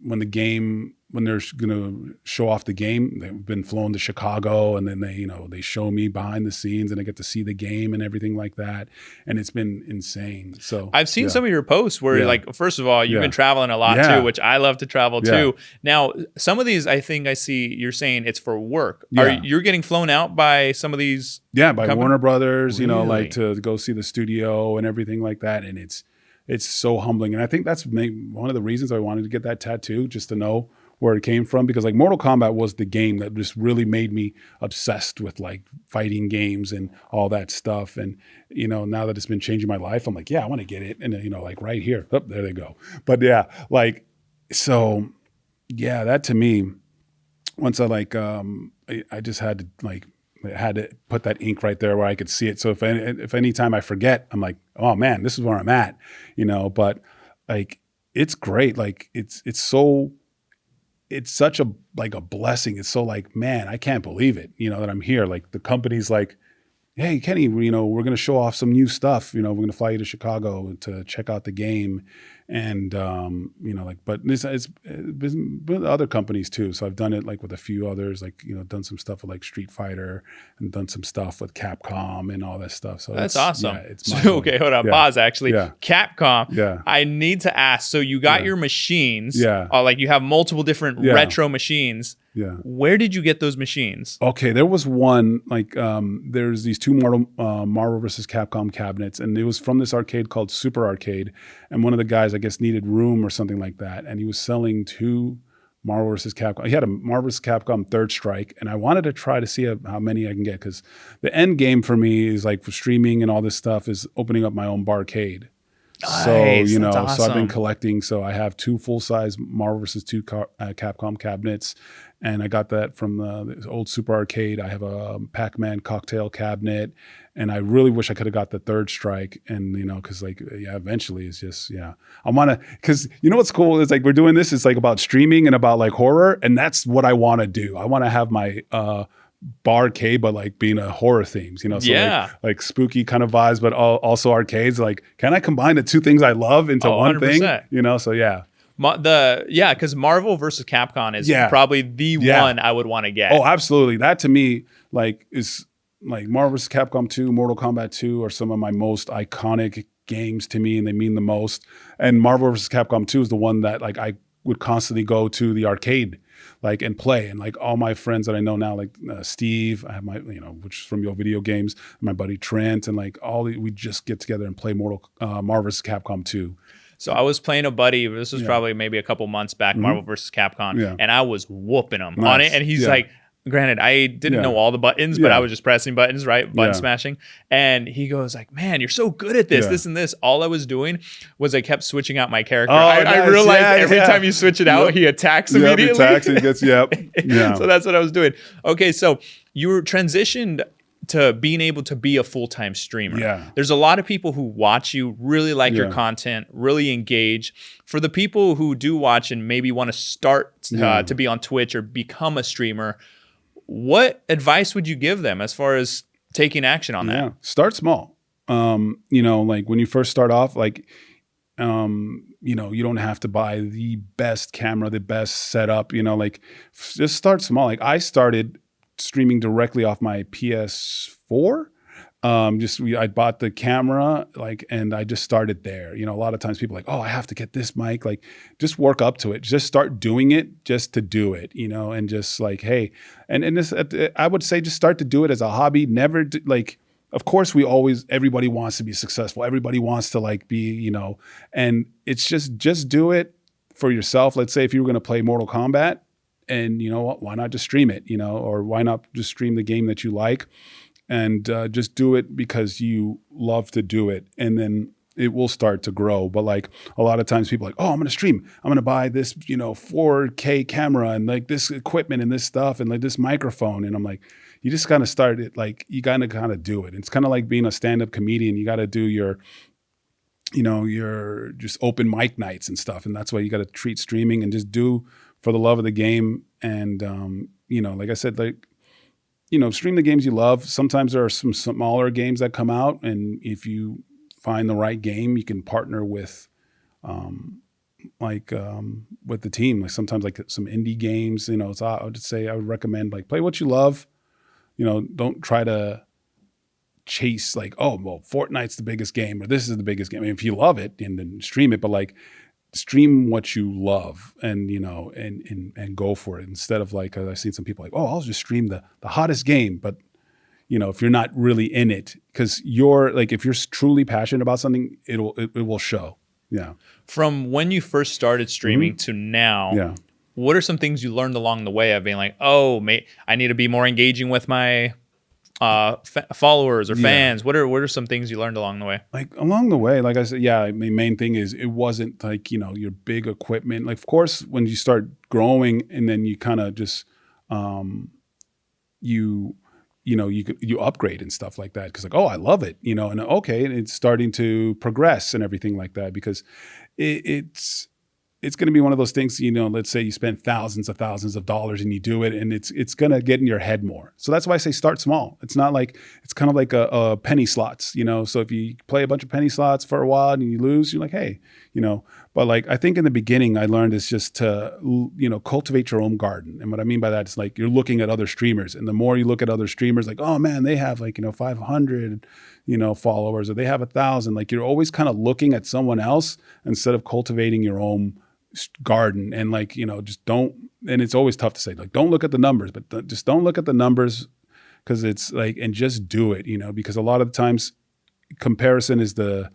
S1: when they're going to show off the game, they've been flown to Chicago, and then they show me behind the scenes and I get to see the game and everything like that. And it's been insane. So
S2: I've seen some of your posts where like, first of all, you've been traveling a lot too, which I love to travel too. Now, some of these, I think I see you're saying it's for work. You're getting flown out by some of these?
S1: Yeah. By Warner Brothers, really? Like to go see the studio and everything like that. And it's it's so humbling. And I think that's one of the reasons I wanted to get that tattoo, just to know where it came from, because like Mortal Kombat was the game that just really made me obsessed with like fighting games and all that stuff. And, you know, now that it's been changing my life, I'm like, yeah, I want to get it. And, you know, like right here, oh, there they go. But yeah, like, so yeah, that to me, once I like, I just had to like, I had to put that ink right there where I could see it. So if any time I forget, I'm like, oh man, this is where I'm at, you know. But like, it's great. Like it's such a like a blessing. It's so like, man, I can't believe it, you know, that I'm here. Like the company's like, hey, Kenny, you know, we're going to show off some new stuff. You know, we're going to fly you to Chicago to check out the game. And, you know, like, but it's been with other companies too. So I've done it like with a few others, like, you know, done some stuff with like Street Fighter and done some stuff with Capcom and all that stuff. So
S2: that's awesome.
S1: Yeah, it's
S2: okay, hold on, pause actually.
S1: Yeah.
S2: Capcom.
S1: Yeah.
S2: I need to ask, so you got your machines.
S1: Yeah.
S2: Like you have multiple different retro machines.
S1: Yeah.
S2: Where did you get those machines?
S1: Okay, there was one, like there's these two Marvel vs. Capcom cabinets, and it was from this arcade called Super Arcade, and one of the guys, I guess, needed room or something like that, and he was selling two Marvel vs. Capcom. He had a Marvel vs. Capcom Third Strike, and I wanted to try to see how many I can get, because the end game for me is like for streaming and all this stuff is opening up my own barcade.
S2: Nice,
S1: so, you know,
S2: awesome.
S1: So I've been collecting. So I have two full-size Marvel vs. Capcom cabinets, and I got that from the old Super Arcade. I have a Pac-Man cocktail cabinet, and I really wish I could have got the Third Strike. And, you know, because like, yeah, eventually it's just, yeah. I want to, because you know what's cool is like we're doing this, it's like about streaming and about like horror, and that's what I want to do. I want to have my barcade, but like being a horror themes, you know, so like spooky kind of vibes, but also arcades. Like, can I combine the two things I love into one 100%. Thing? You know, so yeah.
S2: Because Marvel versus Capcom is probably the one I would want to get.
S1: Oh, absolutely. That to me, like, is like Marvel vs. Capcom 2, Mortal Kombat 2 are some of my most iconic games to me, and they mean the most. And Marvel vs. Capcom 2 is the one that like I would constantly go to the arcade like and play, and like all my friends that I know now, like Steve, I have my, you know, which is from YoVideogames, my buddy Trent, and like we just get together and play Marvel vs. Capcom 2.
S2: So I was playing a buddy. This was probably maybe a couple months back, Marvel vs. Capcom, and I was whooping him on it. And he's like, granted, I didn't know all the buttons, but I was just pressing buttons, right? Button smashing. And he goes like, man, you're so good at this, this and this. All I was doing was I kept switching out my character. I realized every time you switch it out, he attacks immediately.
S1: He attacks and he gets,
S2: So that's what I was doing. Okay, so you were transitioned to being able to be a full-time streamer.
S1: Yeah.
S2: There's a lot of people who watch you, really like your content, really engage. For the people who do watch and maybe want to start to be on Twitch or become a streamer, what advice would you give them as far as taking action on that?
S1: Yeah, start small. You know, like when you first start off, like, you know, you don't have to buy the best camera, the best setup, you know, like just start small. Like I started streaming directly off my PS4. I bought the camera, like, and I just started there. You know, a lot of times people are like, oh, I have to get this mic. Like, just work up to it. Just start doing it just to do it, you know, and just like, hey, and this, I would say just start to do it as a hobby. Never like, of course, everybody wants to be successful. Everybody wants to like be, you know, and it's just do it for yourself. Let's say if you were going to play Mortal Kombat, and you know what, why not just stream it, you know, or why not just stream the game that you like, and just do it because you love to do it, and then it will start to grow. But like a lot of times people are like, oh, I'm going to stream, I'm going to buy this, you know, 4K camera and like this equipment and this stuff and like this microphone, and I'm like, you just got to start it. Like you got to kind of do it. It's kind of like being a stand-up comedian. You got to do your, you know, your just open mic nights and stuff, and that's why you got to treat streaming and just do for the love of the game. And, you know, like I said, like, you know, stream the games you love. Sometimes there are some smaller games that come out, and if you find the right game, you can partner with, with the team. Like sometimes like some indie games, you know, so I would recommend like play what you love, you know, don't try to chase like, oh, well, Fortnite's the biggest game or this is the biggest game. I mean, if you love it, and then stream it, but like, stream what you love, and you know, and go for it, instead of like, I've seen some people like, oh, I'll just stream the hottest game, but you know, if you're not really in it, because you're like, if you're truly passionate about something, it will show. Yeah.
S2: From when you first started streaming to now,
S1: Yeah.
S2: what are some things you learned along the way of being like, oh, I need to be more engaging with my followers or fans? What are some things you learned along the way?
S1: Like along the way, like I said, yeah, my main thing is it wasn't like, your big equipment. Like, of course, when you start growing and then you kind of just, you upgrade and stuff like that. Cause like, oh, I love it, and okay. And it's starting to progress and everything like that because it's going to be one of those things, let's say you spend thousands of dollars and you do it and it's going to get in your head more. So that's why I say start small. It's not like, it's kind of like a penny slots, so if you play a bunch of penny slots for a while and you lose, you're like, hey, but like, I think in the beginning I learned is just to, cultivate your own garden. And what I mean by that is like, you're looking at other streamers, and the more you look at other streamers, like, oh man, they have like, 500, followers, or they have 1,000, like you're always kind of looking at someone else instead of cultivating your own garden. And like, just don't, and it's always tough to say, like, don't look at the numbers, but just don't look at the numbers, because it's like, and just do it, because a lot of the times comparison is the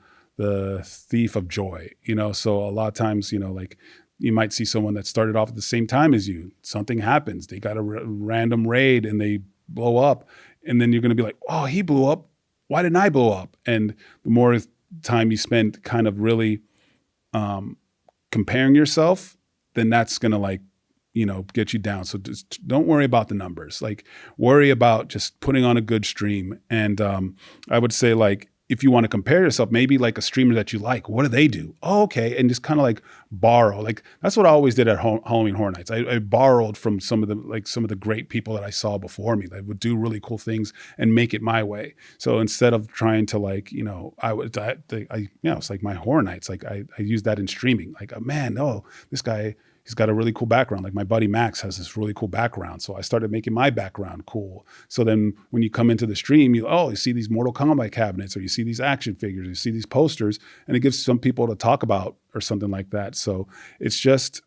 S1: thief of joy, so a lot of times, like you might see someone that started off at the same time as you, something happens, they got a random raid and they blow up, and then you're going to be like, oh, he blew up, why didn't I blow up? And the more time you spend kind of really comparing yourself, then that's going to like, get you down. So just don't worry about the numbers, like worry about just putting on a good stream. And I would say, like, if you want to compare yourself, maybe like a streamer that you like, what do they do? Oh, okay. And just kind of like borrow. Like that's what I always did at Halloween Horror Nights. I borrowed from some of the great people that I saw before me that would do really cool things and make it my way. So instead of trying to like, it's like my Horror Nights. Like I use that in streaming. Like, man, oh, this guy, he's got a really cool background. Like my buddy Max has this really cool background. So I started making my background cool. So then when you come into the stream, you see these Mortal Kombat cabinets, or you see these action figures, you see these posters, and it gives some people to talk about or something like that. So it's just,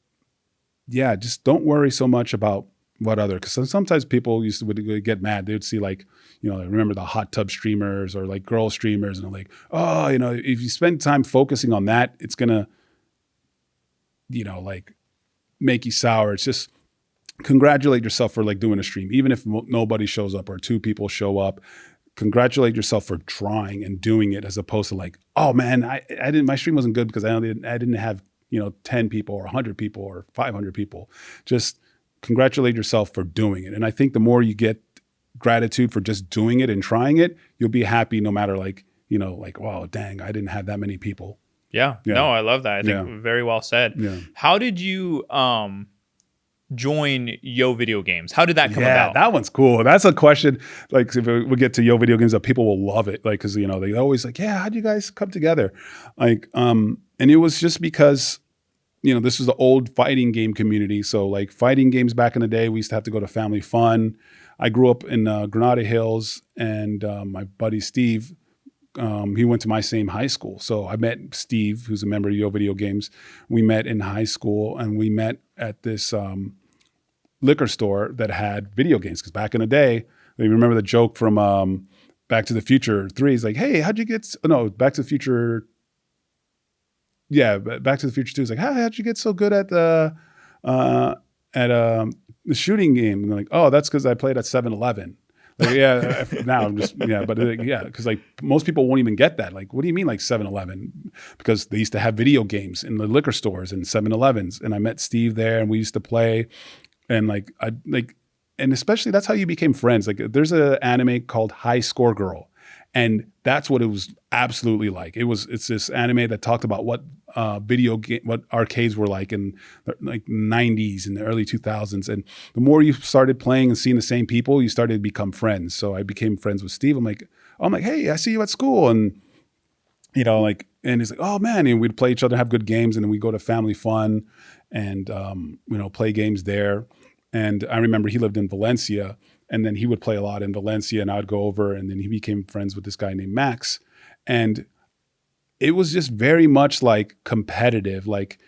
S1: just don't worry so much about what other, because sometimes people would get mad. They would see like, I remember the hot tub streamers or like girl streamers, and they're like, oh, if you spend time focusing on that, it's going to, like, make you sour. It's just congratulate yourself for like doing a stream, even if nobody shows up or 2 people show up. Congratulate yourself for trying and doing it, as opposed to like, oh man, I didn't, my stream wasn't good because I didn't have 10 people or 100 people or 500 people. Just congratulate yourself for doing it. And I think the more you get gratitude for just doing it and trying it, you'll be happy no matter like, like, wow, dang, I didn't have that many people.
S2: Yeah. No, I love that. I think very well said. Yeah. How did you join YoVideogames? How did that come about? That
S1: one's cool. That's a question. Like if we get to YoVideogames, that people will love it. Like, cause they always like, yeah, how'd you guys come together? Like, and it was just because, this was the old fighting game community. So like fighting games back in the day, we used to have to go to Family Fun. I grew up in Granada Hills, and my buddy Steve, he went to my same high school. So I met Steve, who's a member of YoVideogames. We met in high school, and we met at this liquor store that had video games. Because back in the day, you remember the joke from Back to the Future 3. He's like, hey, how'd you get... Back to the Future... Yeah, Back to the Future 2 is like, how'd you get so good at the shooting game? And they're like, oh, that's because I played at 7-Eleven. Like, now I'm just, because like most people won't even get that. Like, what do you mean like 7-Eleven? Because they used to have video games in the liquor stores and 7-Elevens. And I met Steve there, and we used to play, and and especially that's how you became friends. Like there's an anime called High Score Girl, and that's what it was absolutely like. It's this anime that talked about what what arcades were like in like 90s and the early 2000s. And the more you started playing and seeing the same people, you started to become friends. So I became friends with Steve. I'm like, hey, I see you at school. And, and he's like, oh man. And we'd play each other, have good games. And then we'd go to Family Fun and, play games there. And I remember he lived in Valencia, and then he would play a lot in Valencia, and I would go over, and then he became friends with this guy named Max. And it was just very much like competitive, like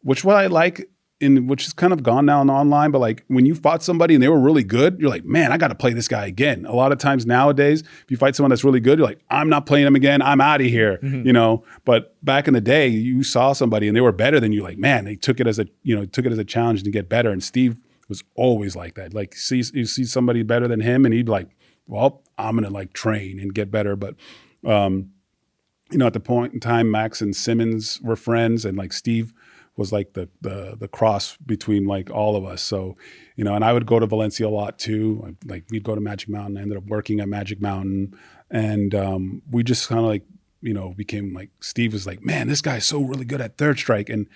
S1: which what I like which is kind of gone now online, but like when you fought somebody and they were really good, you're like, man, I got to play this guy again. A lot of times nowadays, if you fight someone that's really good, you're like, I'm not playing him again. I'm out of here, you know. But back in the day, you saw somebody and they were better than you. Like, man, they took it as a challenge to get better. And Steve was always like that. Like, you see somebody better than him, and he'd be like, well, I'm gonna like train and get better. But you know, at the point in time, Max and Simmons were friends, and like Steve was like the cross between like all of us. So, you know, and I would go to Valencia a lot too. Like we'd go to Magic Mountain. I ended up working at Magic Mountain, and we just kind of like, you know, became like, Steve was like, man, this guy's so really good at third strike, and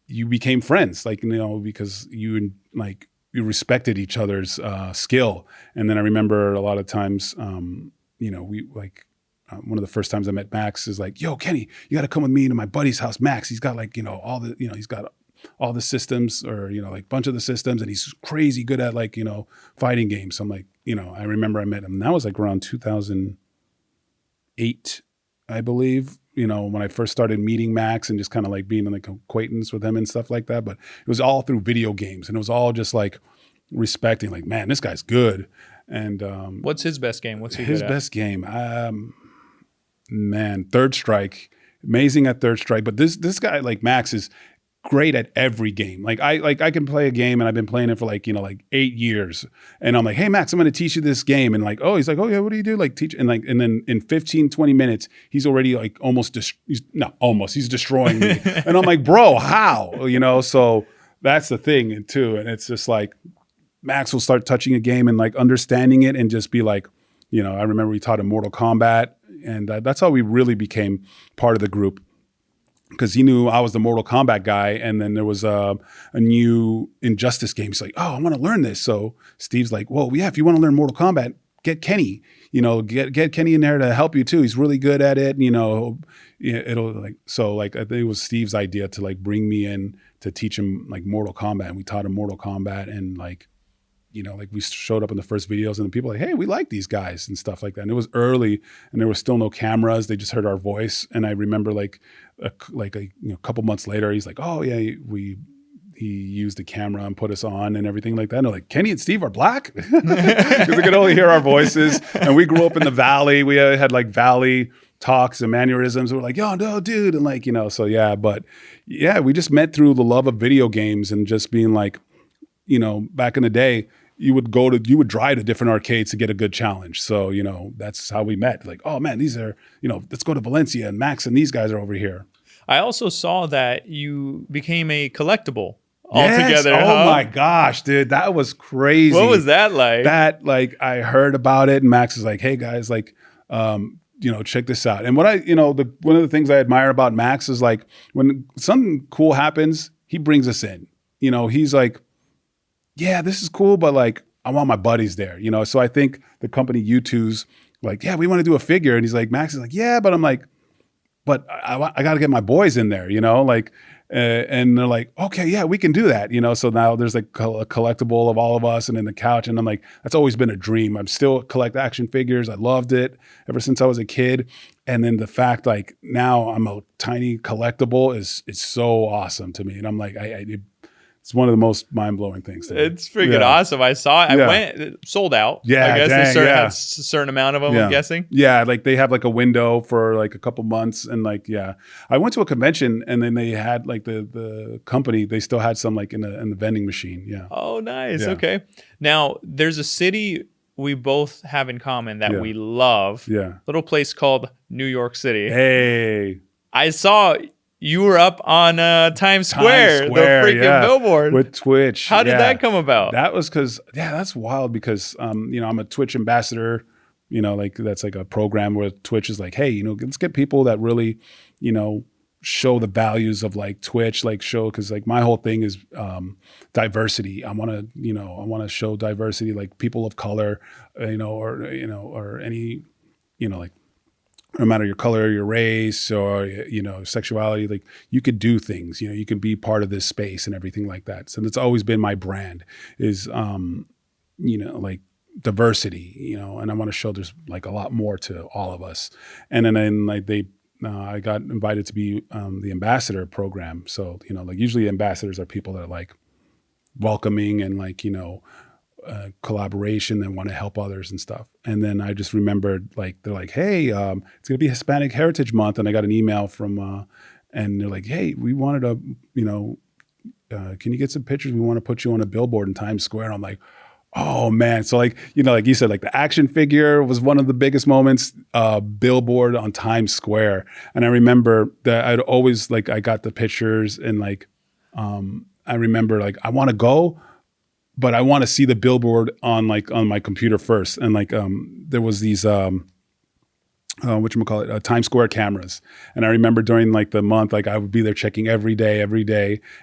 S1: you became friends, like, you know, because you respected each other's skill. And then I remember a lot of times, you know, we like. One of the first times I met Max is like, yo, Kenny, you got to come with me to my buddy's house. Max, he's got like, you know, he's got all the systems, or, you know, like a bunch of the systems, and he's crazy good at like, you know, fighting games. So I'm like, you know, I remember I met him. And that was like around 2008, I believe, you know, when I first started meeting Max and just kind of like being like acquaintance with him and stuff like that. But it was all through video games, and it was all just like respecting, like, man, this guy's good. And
S2: what's his best game? What's
S1: his best game? Man, third strike, amazing at third strike. But this guy, like Max, is great at every game. Like I can play a game, and I've been playing it for like, you know, like 8 years. And I'm like, hey Max, I'm going to teach you this game. And like, oh, he's like, oh yeah, what do you do? Like teach. And like, and then in 15, 20 minutes, he's already like he's destroying me. And I'm like, bro, how? You know, so that's the thing too. And it's just like, Max will start touching a game and like understanding it and just be like, you know, I remember we taught him Mortal Kombat, and that's how we really became part of the group, because he knew I was the Mortal Kombat guy, and then there was a new Injustice game. He's like, oh, I want to learn this. So Steve's like, well, yeah, if you want to learn Mortal Kombat, get Kenny. You know, get Kenny in there to help you too. He's really good at it. You know, it'll like, so like, I think it was Steve's idea to like bring me in to teach him like Mortal Kombat, and we taught him Mortal Kombat, and like, you know, like we showed up in the first videos, and the people were like, hey, we like these guys and stuff like that. And it was early, and there was still no cameras. They just heard our voice. And I remember like a couple months later, he's like, oh yeah, he used the camera and put us on and everything like that. And they're like, Kenny and Steve are black? Because they could only hear our voices. And we grew up in the Valley. We had like Valley talks and mannerisms. We're like, yo, no, dude. And like, you know, so yeah, but yeah, we just met through the love of video games and just being like, you know, back in the day, you would drive to different arcades to get a good challenge. So, you know, that's how we met. Like, oh man, these are, you know, let's go to Valencia, and Max and these guys are over here.
S2: I also saw that you became a collectable altogether.
S1: Yes. Oh my gosh, dude, that was crazy.
S2: What was that like?
S1: That, like, I heard about it, and Max is like, hey guys, like, you know, check this out. And what one of the things I admire about Max is like, when something cool happens, he brings us in. You know, he's like, yeah, this is cool, but like, I want my buddies there, you know? So I think the company U2's like, yeah, we want to do a figure. And he's like, Max is like, yeah, but I'm like, but I got to get my boys in there, you know? Like, and they're like, okay, yeah, we can do that, you know? So now there's like a collectible of all of us and in the couch. And I'm like, that's always been a dream. I'm still collect action figures. I loved it ever since I was a kid. And then the fact, like, now I'm a tiny collectible is so awesome to me. And I'm like, it's one of the most mind-blowing things to me.
S2: It's freaking awesome. I saw it. I went, sold out.
S1: Yeah,
S2: I guess they had a certain amount of them, I'm guessing.
S1: Yeah, like they have like a window for like a couple months. And like, yeah. I went to a convention, and then they had like the company, they still had some like in the vending machine. Yeah.
S2: Oh, nice. Yeah. Okay. Now, there's a city we both have in common that we love.
S1: Yeah.
S2: Little place called New York City.
S1: Hey.
S2: I saw you were up on Times Square, the freaking billboard.
S1: With Twitch.
S2: How did that come about?
S1: That was because, that's wild because, you know, I'm a Twitch ambassador, you know, like that's like a program where Twitch is like, hey, you know, let's get people that really, you know, show the values of like Twitch, like because like my whole thing is diversity. I want to show diversity, like people of color, or any, you know, like, no matter your color, your race, or, you know, sexuality, like you could do things, you know, you can be part of this space and everything like that. So that's always been my brand is, you know, like diversity, you know, and I want to show there's like a lot more to all of us. And then like I got invited to be the ambassador program. So, you know, like usually ambassadors are people that are like, welcoming and like, collaboration and want to help others and stuff. And then I just remembered like, they're like, hey, it's going to be Hispanic Heritage Month. And I got an email from, and they're like, hey, we wanted to, can you get some pictures? We want to put you on a billboard in Times Square. And I'm like, oh man. So like, like you said, like the action figure was one of the biggest moments, billboard on Times Square. And I remember that I'd always like, I got the pictures and like, I remember like, I want to go, but I want to see the billboard on my computer first. And like, there was these, Times Square cameras. And I remember during like the month, like I would be there checking every day.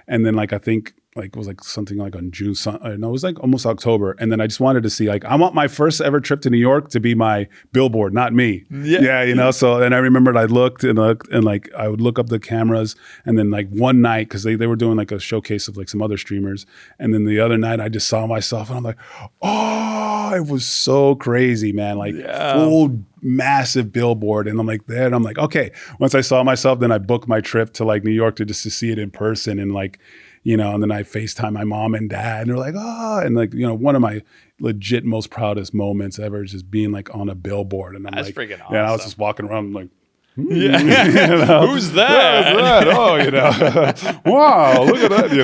S1: And then like, I think like it was like something like on June, no, it was like almost October. And then I just wanted to see like, I want my first ever trip to New York to be my billboard, not me. Yeah. So then I remembered I looked and like I would look up the cameras and then like one night, cause they were doing like a showcase of like some other streamers. And then the other night I just saw myself and I'm like, oh, it was so crazy, man. Like full massive billboard. And I'm like there and I'm like, okay, once I saw myself, then I booked my trip to like New York to see it in person. And like, and then I FaceTime my mom and dad and they're like, oh, and like, one of my legit most proudest moments ever is just being like on a billboard. And I'm
S2: That's
S1: like,
S2: freaking awesome.
S1: Yeah, I was just walking around like,
S2: yeah. Who's that?
S1: Oh, wow, look at that,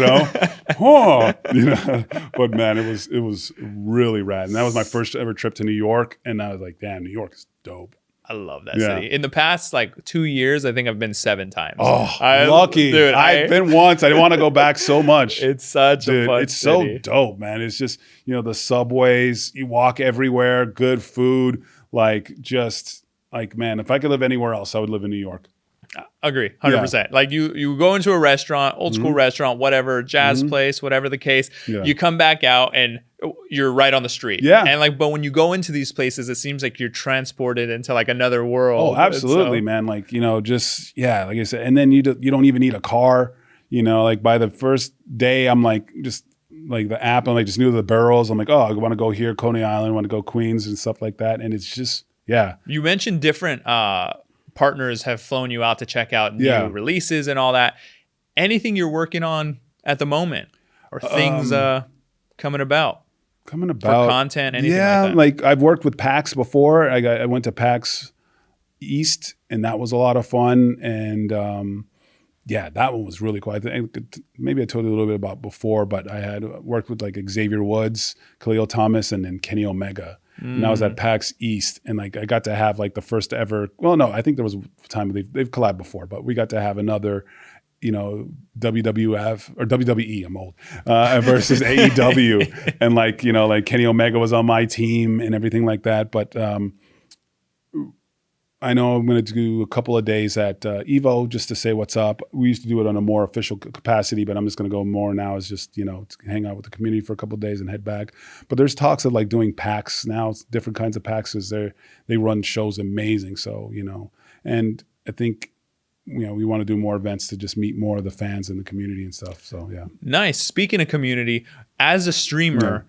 S1: But man, it was really rad. And that was my first ever trip to New York. And I was like, damn, New York is dope.
S2: I love that city. In the past like 2 years, I think I've been 7 times.
S1: Oh, lucky. Dude, I've been once. I want to go back so much.
S2: It's such a fun
S1: It's
S2: city.
S1: so dope, man. It's just, the subways, you walk everywhere, good food, like just like, man, if I could live anywhere else, I would live in New York.
S2: Agree, 100%. Yeah. Like you go into a restaurant, old school restaurant, whatever, jazz place, whatever the case, you come back out and you're right on the street. Yeah. And like, but when you go into these places, it seems like you're transported into like another world.
S1: Oh, absolutely, man. Like, just, like I said, and then you don't even need a car, like by the first day, I'm like, just like the app, I'm like, just knew the boroughs. I'm like, oh, I want to go here, Coney Island, I want to go Queens and stuff like that. And it's just, You mentioned different,
S2: partners have flown you out to check out new releases and all that. Anything you're working on at the moment or things coming about for content, anything like that?
S1: Like I've worked with PAX before. I went to PAX East and that was a lot of fun. And that one was really cool. I think maybe I told you a little bit about before, but I had worked with like Xavier Woods, Khalil Thomas, and then Kenny Omega. And I was at PAX East, and like I got to have like the first ever. Well, no, I think there was a time they've collabed before, but we got to have another, WWF or WWE. I'm old versus AEW, and like like Kenny Omega was on my team and everything like that. But I know I'm going to do a couple of days at Evo just to say what's up. We used to do it on a more official capacity, but I'm just going to go more now as just, to hang out with the community for a couple of days and head back. But there's talks of like doing PAX now. It's different kinds of PAX because they run shows amazing. So, and I think, we want to do more events to just meet more of the fans in the community and stuff. So, yeah.
S2: Nice. Speaking of community, as a streamer,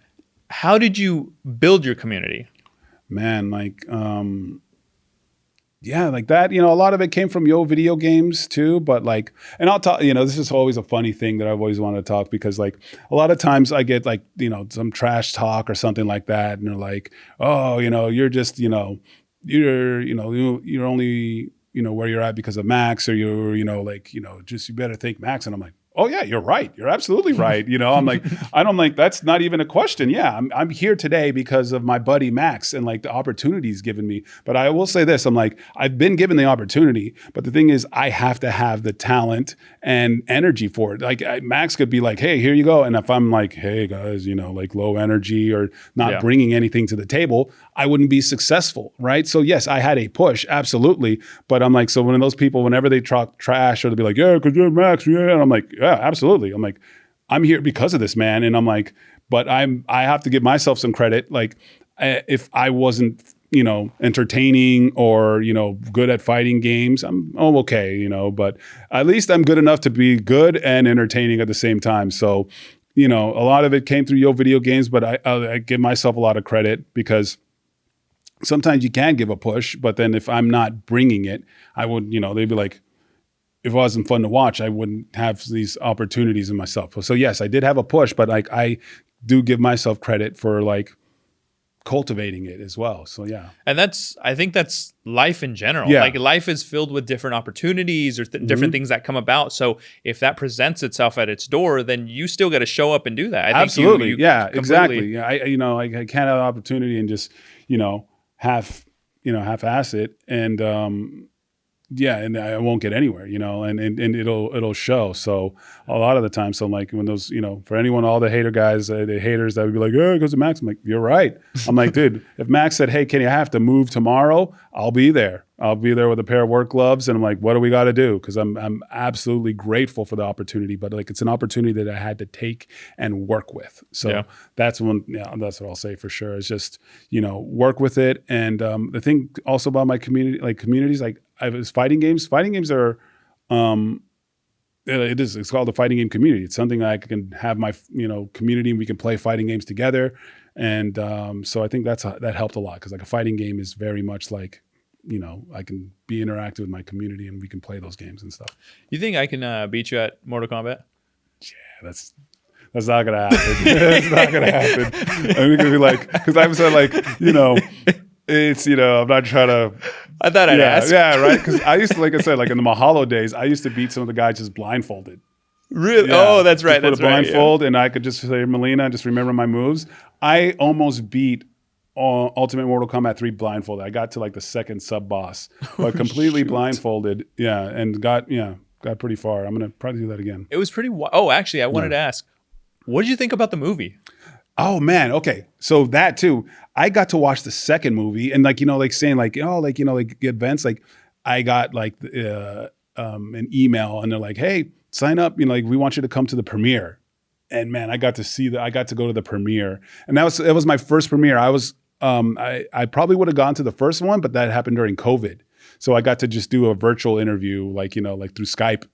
S2: how did you build your community?
S1: Man, like, like that, a lot of it came from YoVideogames too, but like, and I'll talk, this is always a funny thing that I've always wanted to talk because like a lot of times I get like, some trash talk or something like that. And they're like, oh, you're just, you're only, where you're at because of Max or you're, just, you better thank Max. And I'm like, oh yeah, you're right. You're absolutely right. I'm like, I'm like, that's not even a question. Yeah, I'm here today because of my buddy Max and like the opportunity he's given me. But I will say this, I'm like, I've been given the opportunity, but the thing is I have to have the talent and energy for it. Like Max could be like, hey, here you go. And if I'm like, hey guys, like low energy or not bringing anything to the table, I wouldn't be successful, right? So yes, I had a push, absolutely. But I'm like, so when those people, whenever they talk trash or they'll be like, yeah, because you're Max, yeah. And I'm like, yeah, absolutely. I'm like, I'm here because of this, man. And I'm like, but I have to give myself some credit. Like if I wasn't, entertaining or, good at fighting games, I'm okay, but at least I'm good enough to be good and entertaining at the same time. So, a lot of it came through YoVideogames, but I give myself a lot of credit because sometimes you can give a push, but then if I'm not bringing it, I would, they'd be like, if it wasn't fun to watch, I wouldn't have these opportunities in myself. So yes, I did have a push, but like I do give myself credit for like cultivating it as well. So yeah.
S2: And I think that's life in general.
S1: Yeah.
S2: Like life is filled with different opportunities or different things that come about. So if that presents itself at its door, then you still got to show up and do that. I
S1: Absolutely.
S2: think you
S1: yeah,
S2: completely,
S1: exactly. Yeah. I can't have an opportunity and just, half-ass it. And, and I won't get anywhere, and it'll show. So a lot of the time, so like when those, for anyone, all the hater guys, the haters that would be like, oh, it goes to Max. I'm like, you're right. I'm like, dude, if Max said, hey, Kenny, I have to move tomorrow, I'll be there. I'll be there with a pair of work gloves. And I'm like, what do we got to do? Because I'm absolutely grateful for the opportunity, but like, it's an opportunity that I had to take and work with. So that's what I'll say for sure. It's just, work with it. And the thing also about my community, like communities, like I was fighting games. Fighting games are, it's called the fighting game community. It's something I can have my, community and we can play fighting games together. And so I think that helped a lot because like a fighting game is very much like, I can be interactive with my community and we can play those games and stuff.
S2: You think I can beat you at Mortal Kombat?
S1: Yeah, that's not gonna happen. It's not gonna happen. I think it'd be like, because I've said like, it's, I'm not trying to.
S2: I thought I'd ask.
S1: Yeah, right. Because I used to, like I said, like in the Mahalo days, I used to beat some of the guys just blindfolded.
S2: Really?
S1: Yeah,
S2: oh, that's right.
S1: Just put a blindfold, and I could just say Melina, just remember my moves. I almost beat Ultimate Mortal Kombat 3 blindfolded. I got to like the second sub boss, but completely blindfolded. Yeah, and got pretty far. I'm gonna probably do that again.
S2: It was pretty. Oh, actually, I wanted to ask, what did you think about the movie?
S1: Oh man, okay. So that too, I got to watch the second movie, and like like saying like like events. Like I got like an email, and they're like, hey, sign up. Like we want you to come to the premiere. And man, I got to go to the premiere, and it was my first premiere. I was I probably would have gone to the first one, but that happened during COVID. So I got to just do a virtual interview, like like through Skype.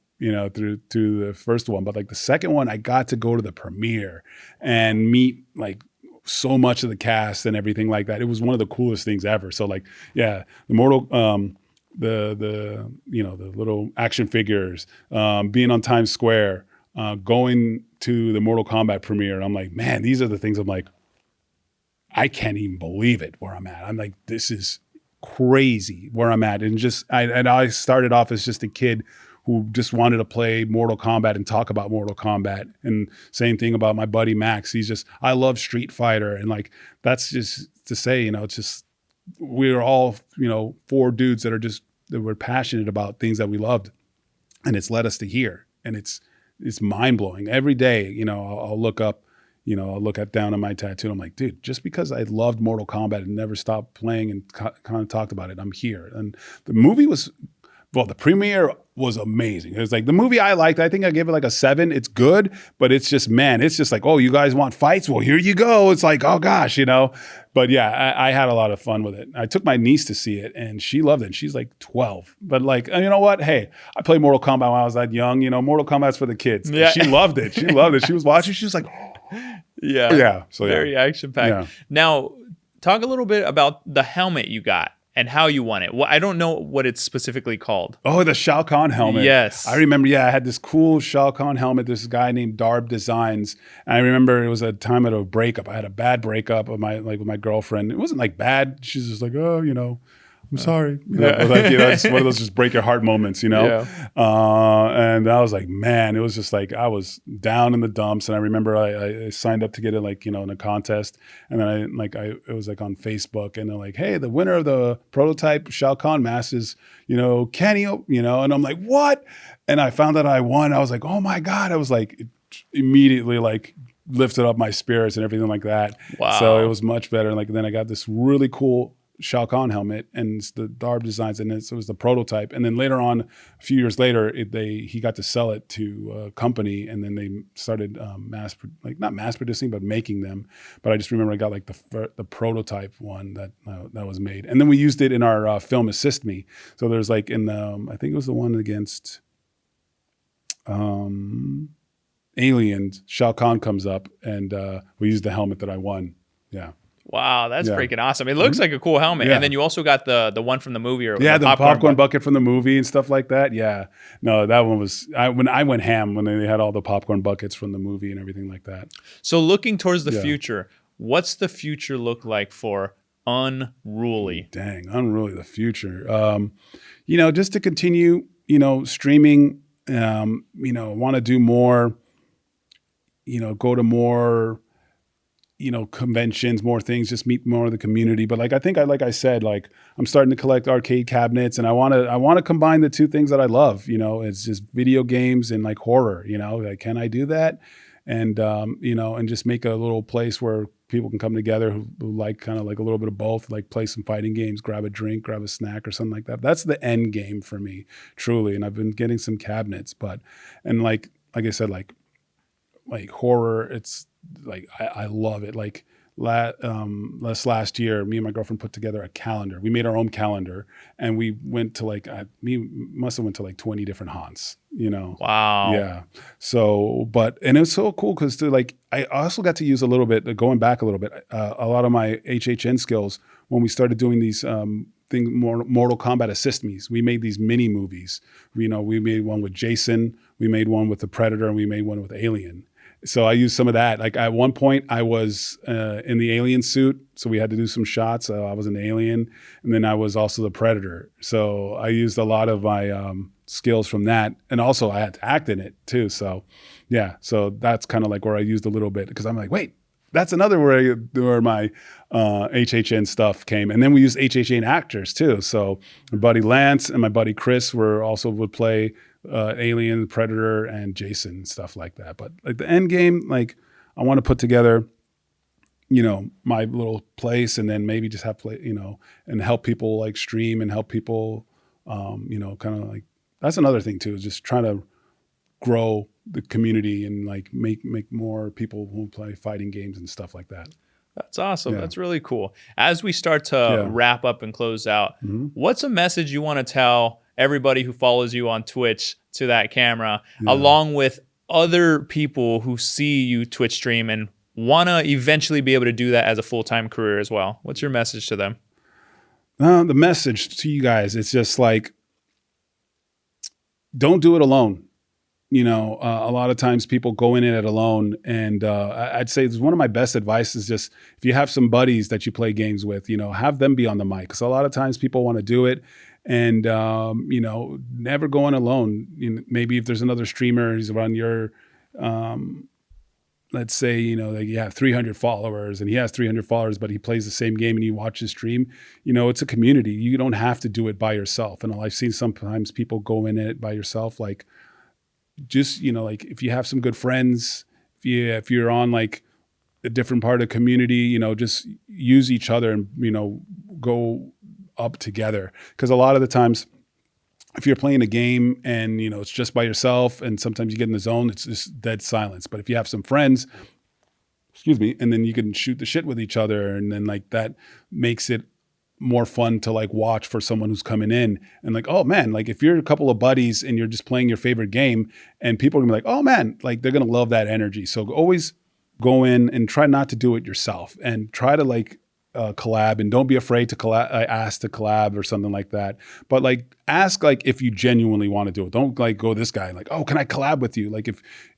S1: Through the first one, but like the second one, I got to go to the premiere and meet like so much of the cast and everything like that. It was one of the coolest things ever. So like, yeah, the Mortal, the little action figures, being on Times Square, going to the Mortal Kombat premiere. And I'm like, man, these are the things I'm like, I can't even believe it where I'm at. I'm like, this is crazy where I'm at. And I started off as just a kid who just wanted to play Mortal Kombat and talk about Mortal Kombat. And same thing about my buddy Max. I love Street Fighter. And like, that's just to say, it's just, we're all, four dudes that were passionate about things that we loved. And it's led us to here. And it's mind blowing. Every day, I'll look up, I'll look down on my tattoo. And I'm like, dude, just because I loved Mortal Kombat and never stopped playing and kind of talked about it, I'm here. And the movie the premiere was amazing. It was like the movie I liked. I think I gave it like a 7. It's good, but it's just like, oh, you guys want fights? Well, here you go. It's like, oh gosh, But yeah, I had a lot of fun with it. I took my niece to see it, and she loved it. She's like 12. But like, you know what? Hey, I played Mortal Kombat when I was that young. Mortal Kombat's for the kids. Yeah. She loved it. She loved it. She was watching. She was like, yeah. So
S2: very action packed. Yeah. Now, talk a little bit about the helmet you got and how you won it. Well, I don't know what it's specifically called.
S1: Oh, the Shao Kahn helmet.
S2: Yes.
S1: I remember, I had this cool Shao Kahn helmet. This guy named Darb Designs. And I remember it was a time of a breakup. I had a bad breakup with my girlfriend. It wasn't like bad. She's just like, oh, I'm sorry. It's one of those just break your heart moments, Yeah. And I was like, man, it was just like I was down in the dumps. And I remember I signed up to get it in a contest. And then it was like on Facebook, and they're like, hey, the winner of the prototype Shao Kahn mask is, Kenny, and I'm like, what? And I found out I won. I was like, oh my God. I was like, immediately lifted up my spirits and everything like that.
S2: Wow.
S1: So it was much better. And then I got this really cool Shao Kahn helmet, and it's the Darb Designs, and it was the prototype. And then later on, a few years later, he got to sell it to a company, and then they started not mass producing, but making them. But I just remember I got the prototype one that was made, and then we used it in our film Assist Me. So there's I think it was the one against Aliens. Shao Kahn comes up, and we used the helmet that I won. Yeah.
S2: Wow, that's
S1: Yeah.
S2: freaking awesome. It looks like a cool helmet.
S1: Yeah.
S2: And then you also got the one from the movie, or
S1: Yeah,
S2: the
S1: the popcorn
S2: bu-
S1: bucket from the movie and stuff like that. Yeah. No, that one was when I went ham when they had all the popcorn buckets from the movie and everything like that.
S2: So looking towards the
S1: Yeah.
S2: future, what's the future look like for Unrooolie?
S1: Dang, unruly the future. Just to continue, streaming, want to do more, go to more, conventions, more things, just meet more of the community. But like I said, like I'm starting to collect arcade cabinets, and I want to combine the two things that I love. It's just video games and like horror. Like, can I do that? And and just make a little place where people can come together who like kind of like a little bit of both, like play some fighting games, grab a drink, grab a snack or something like that. That's the end game for me, truly. And I've been getting some cabinets, and like I said, like horror, it's like I love it. Like last year, me and my girlfriend put together a calendar. We made our own calendar, and we went to we must have went to like 20 different haunts.
S2: Wow.
S1: Yeah. So, and it was so cool because I also got to use a little bit, going back a little bit, a lot of my HHN skills when we started doing these Mortal Kombat assist me's. We made these mini movies. We made one with Jason, we made one with the Predator, and we made one with Alien. So I used some of that. Like at one point I was in the alien suit, so we had to do some shots. I was an alien, and then I was also the Predator. So I used a lot of my skills from that, and also I had to act in it too. So yeah, so that's kind of like where I used a little bit, because I'm like, wait, that's another where my HHN stuff came. And then we used HHN actors too. So my buddy Lance and my buddy Chris would play Alien, Predator, and Jason and stuff like that. But like the end game, like I want to put together, my little place, and then maybe just have and help people like stream and help people, kind of like, that's another thing too, is just trying to grow the community and like make more people who play fighting games and stuff like that.
S2: That's awesome.
S1: Yeah.
S2: That's really cool. As we start to wrap up and close out, what's a message you want to tell everybody who follows you on Twitch to that camera, along with other people who see you Twitch stream and want to eventually be able to do that as a full-time career as well? What's your message to them?
S1: The message to you guys, it's just like, don't do it alone. A lot of times people go in it alone, and I'd say it's one of my best advice is just, if you have some buddies that you play games with, have them be on the mic, because a lot of times people want to do it, and never go in alone. Maybe if there's another streamer who's around your, let's say, like you have 300 followers and he has 300 followers, but he plays the same game and you watch his stream, it's a community. You don't have to do it by yourself. And I've seen sometimes people go in it by yourself, like, just, like if you have some good friends, if you're on like a different part of the community, just use each other and, go up together. Because a lot of the times, if you're playing a game and, it's just by yourself, and sometimes you get in the zone, it's just dead silence. But if you have some friends, and then you can shoot the shit with each other, and then like that makes it more fun to like watch for someone who's coming in, and like, oh man, like if you're a couple of buddies and you're just playing your favorite game, and people are gonna be like, oh man, like they're gonna love that energy. So always go in and try not to do it yourself, and try to like collab, and don't be afraid to ask to collab or something like that. But like ask like if you genuinely want to do it. Don't like go this guy like, oh, can I collab with you? Like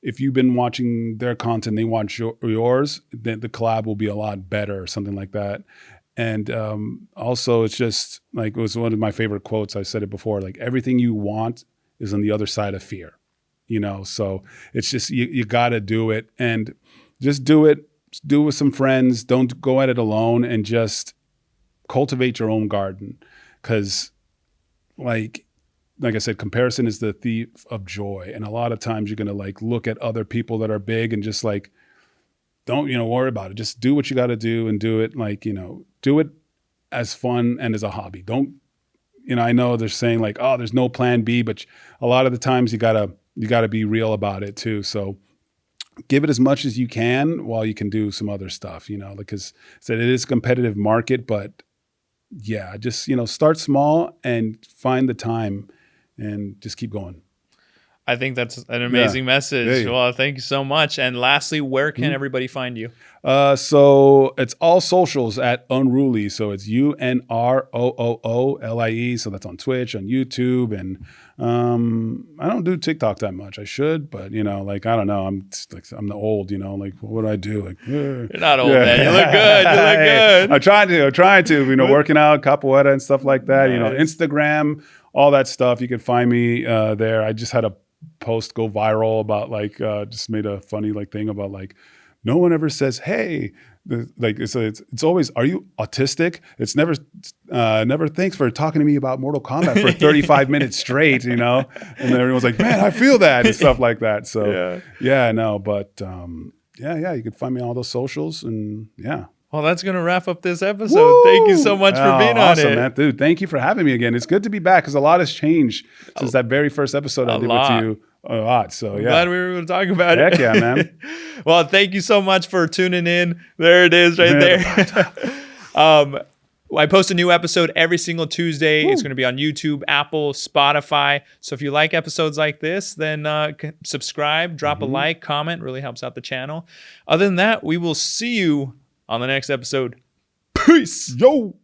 S1: if you've been watching their content, they watch yours, then the collab will be a lot better or something like that. And also, it's just like, it was one of my favorite quotes. I said it before, like everything you want is on the other side of fear, so it's just, you got to do it, and just do it with some friends. Don't go at it alone, and just cultivate your own garden. Because like I said, comparison is the thief of joy. And a lot of times you're going to like look at other people that are big and just like, don't, worry about it. Just do what you got to do, and do it like, do it as fun and as a hobby. Don't, I know they're saying like, oh, there's no plan B, but a lot of the times you gotta be real about it too. So give it as much as you can while you can do some other stuff, because it is a competitive market, but yeah, just, start small and find the time and just keep going.
S2: I think that's an amazing message.
S1: Yeah.
S2: Well, thank you so much. And lastly, where can everybody find you?
S1: So it's all socials at Unrooolie. So it's UNROOOLIE. So that's on Twitch, on YouTube, and I don't do TikTok that much. I should, but like I don't know. I'm the old. Like what do I do? Like
S2: you're not old, man. You look good. You look good.
S1: I'm trying to. Working out, capoeira, and stuff like that.
S2: Nice.
S1: Instagram, all that stuff. You can find me there. I just had a post go viral about just made a funny thing about no one ever says, hey, it's always, are you autistic? It's never thanks for talking to me about Mortal Kombat for 35 minutes straight, and then everyone's like, man, I feel that and stuff like that. So you can find me on all those socials and yeah.
S2: Well, that's going to wrap up this episode. Woo! Thank you so much for being on it.
S1: Man. Dude, thank you for having me again. It's good to be back because a lot has changed since that very first episode I did with you. A lot. So, yeah.
S2: Glad we were able to talk about it.
S1: Heck yeah, man.
S2: Well, thank you so much for tuning in. There it is right there. I post a new episode every single Tuesday. Woo. It's going to be on YouTube, Apple, Spotify. So if you like episodes like this, then subscribe, drop a like, comment. Really helps out the channel. Other than that, we will see you on the next episode. Peace.
S1: Yo.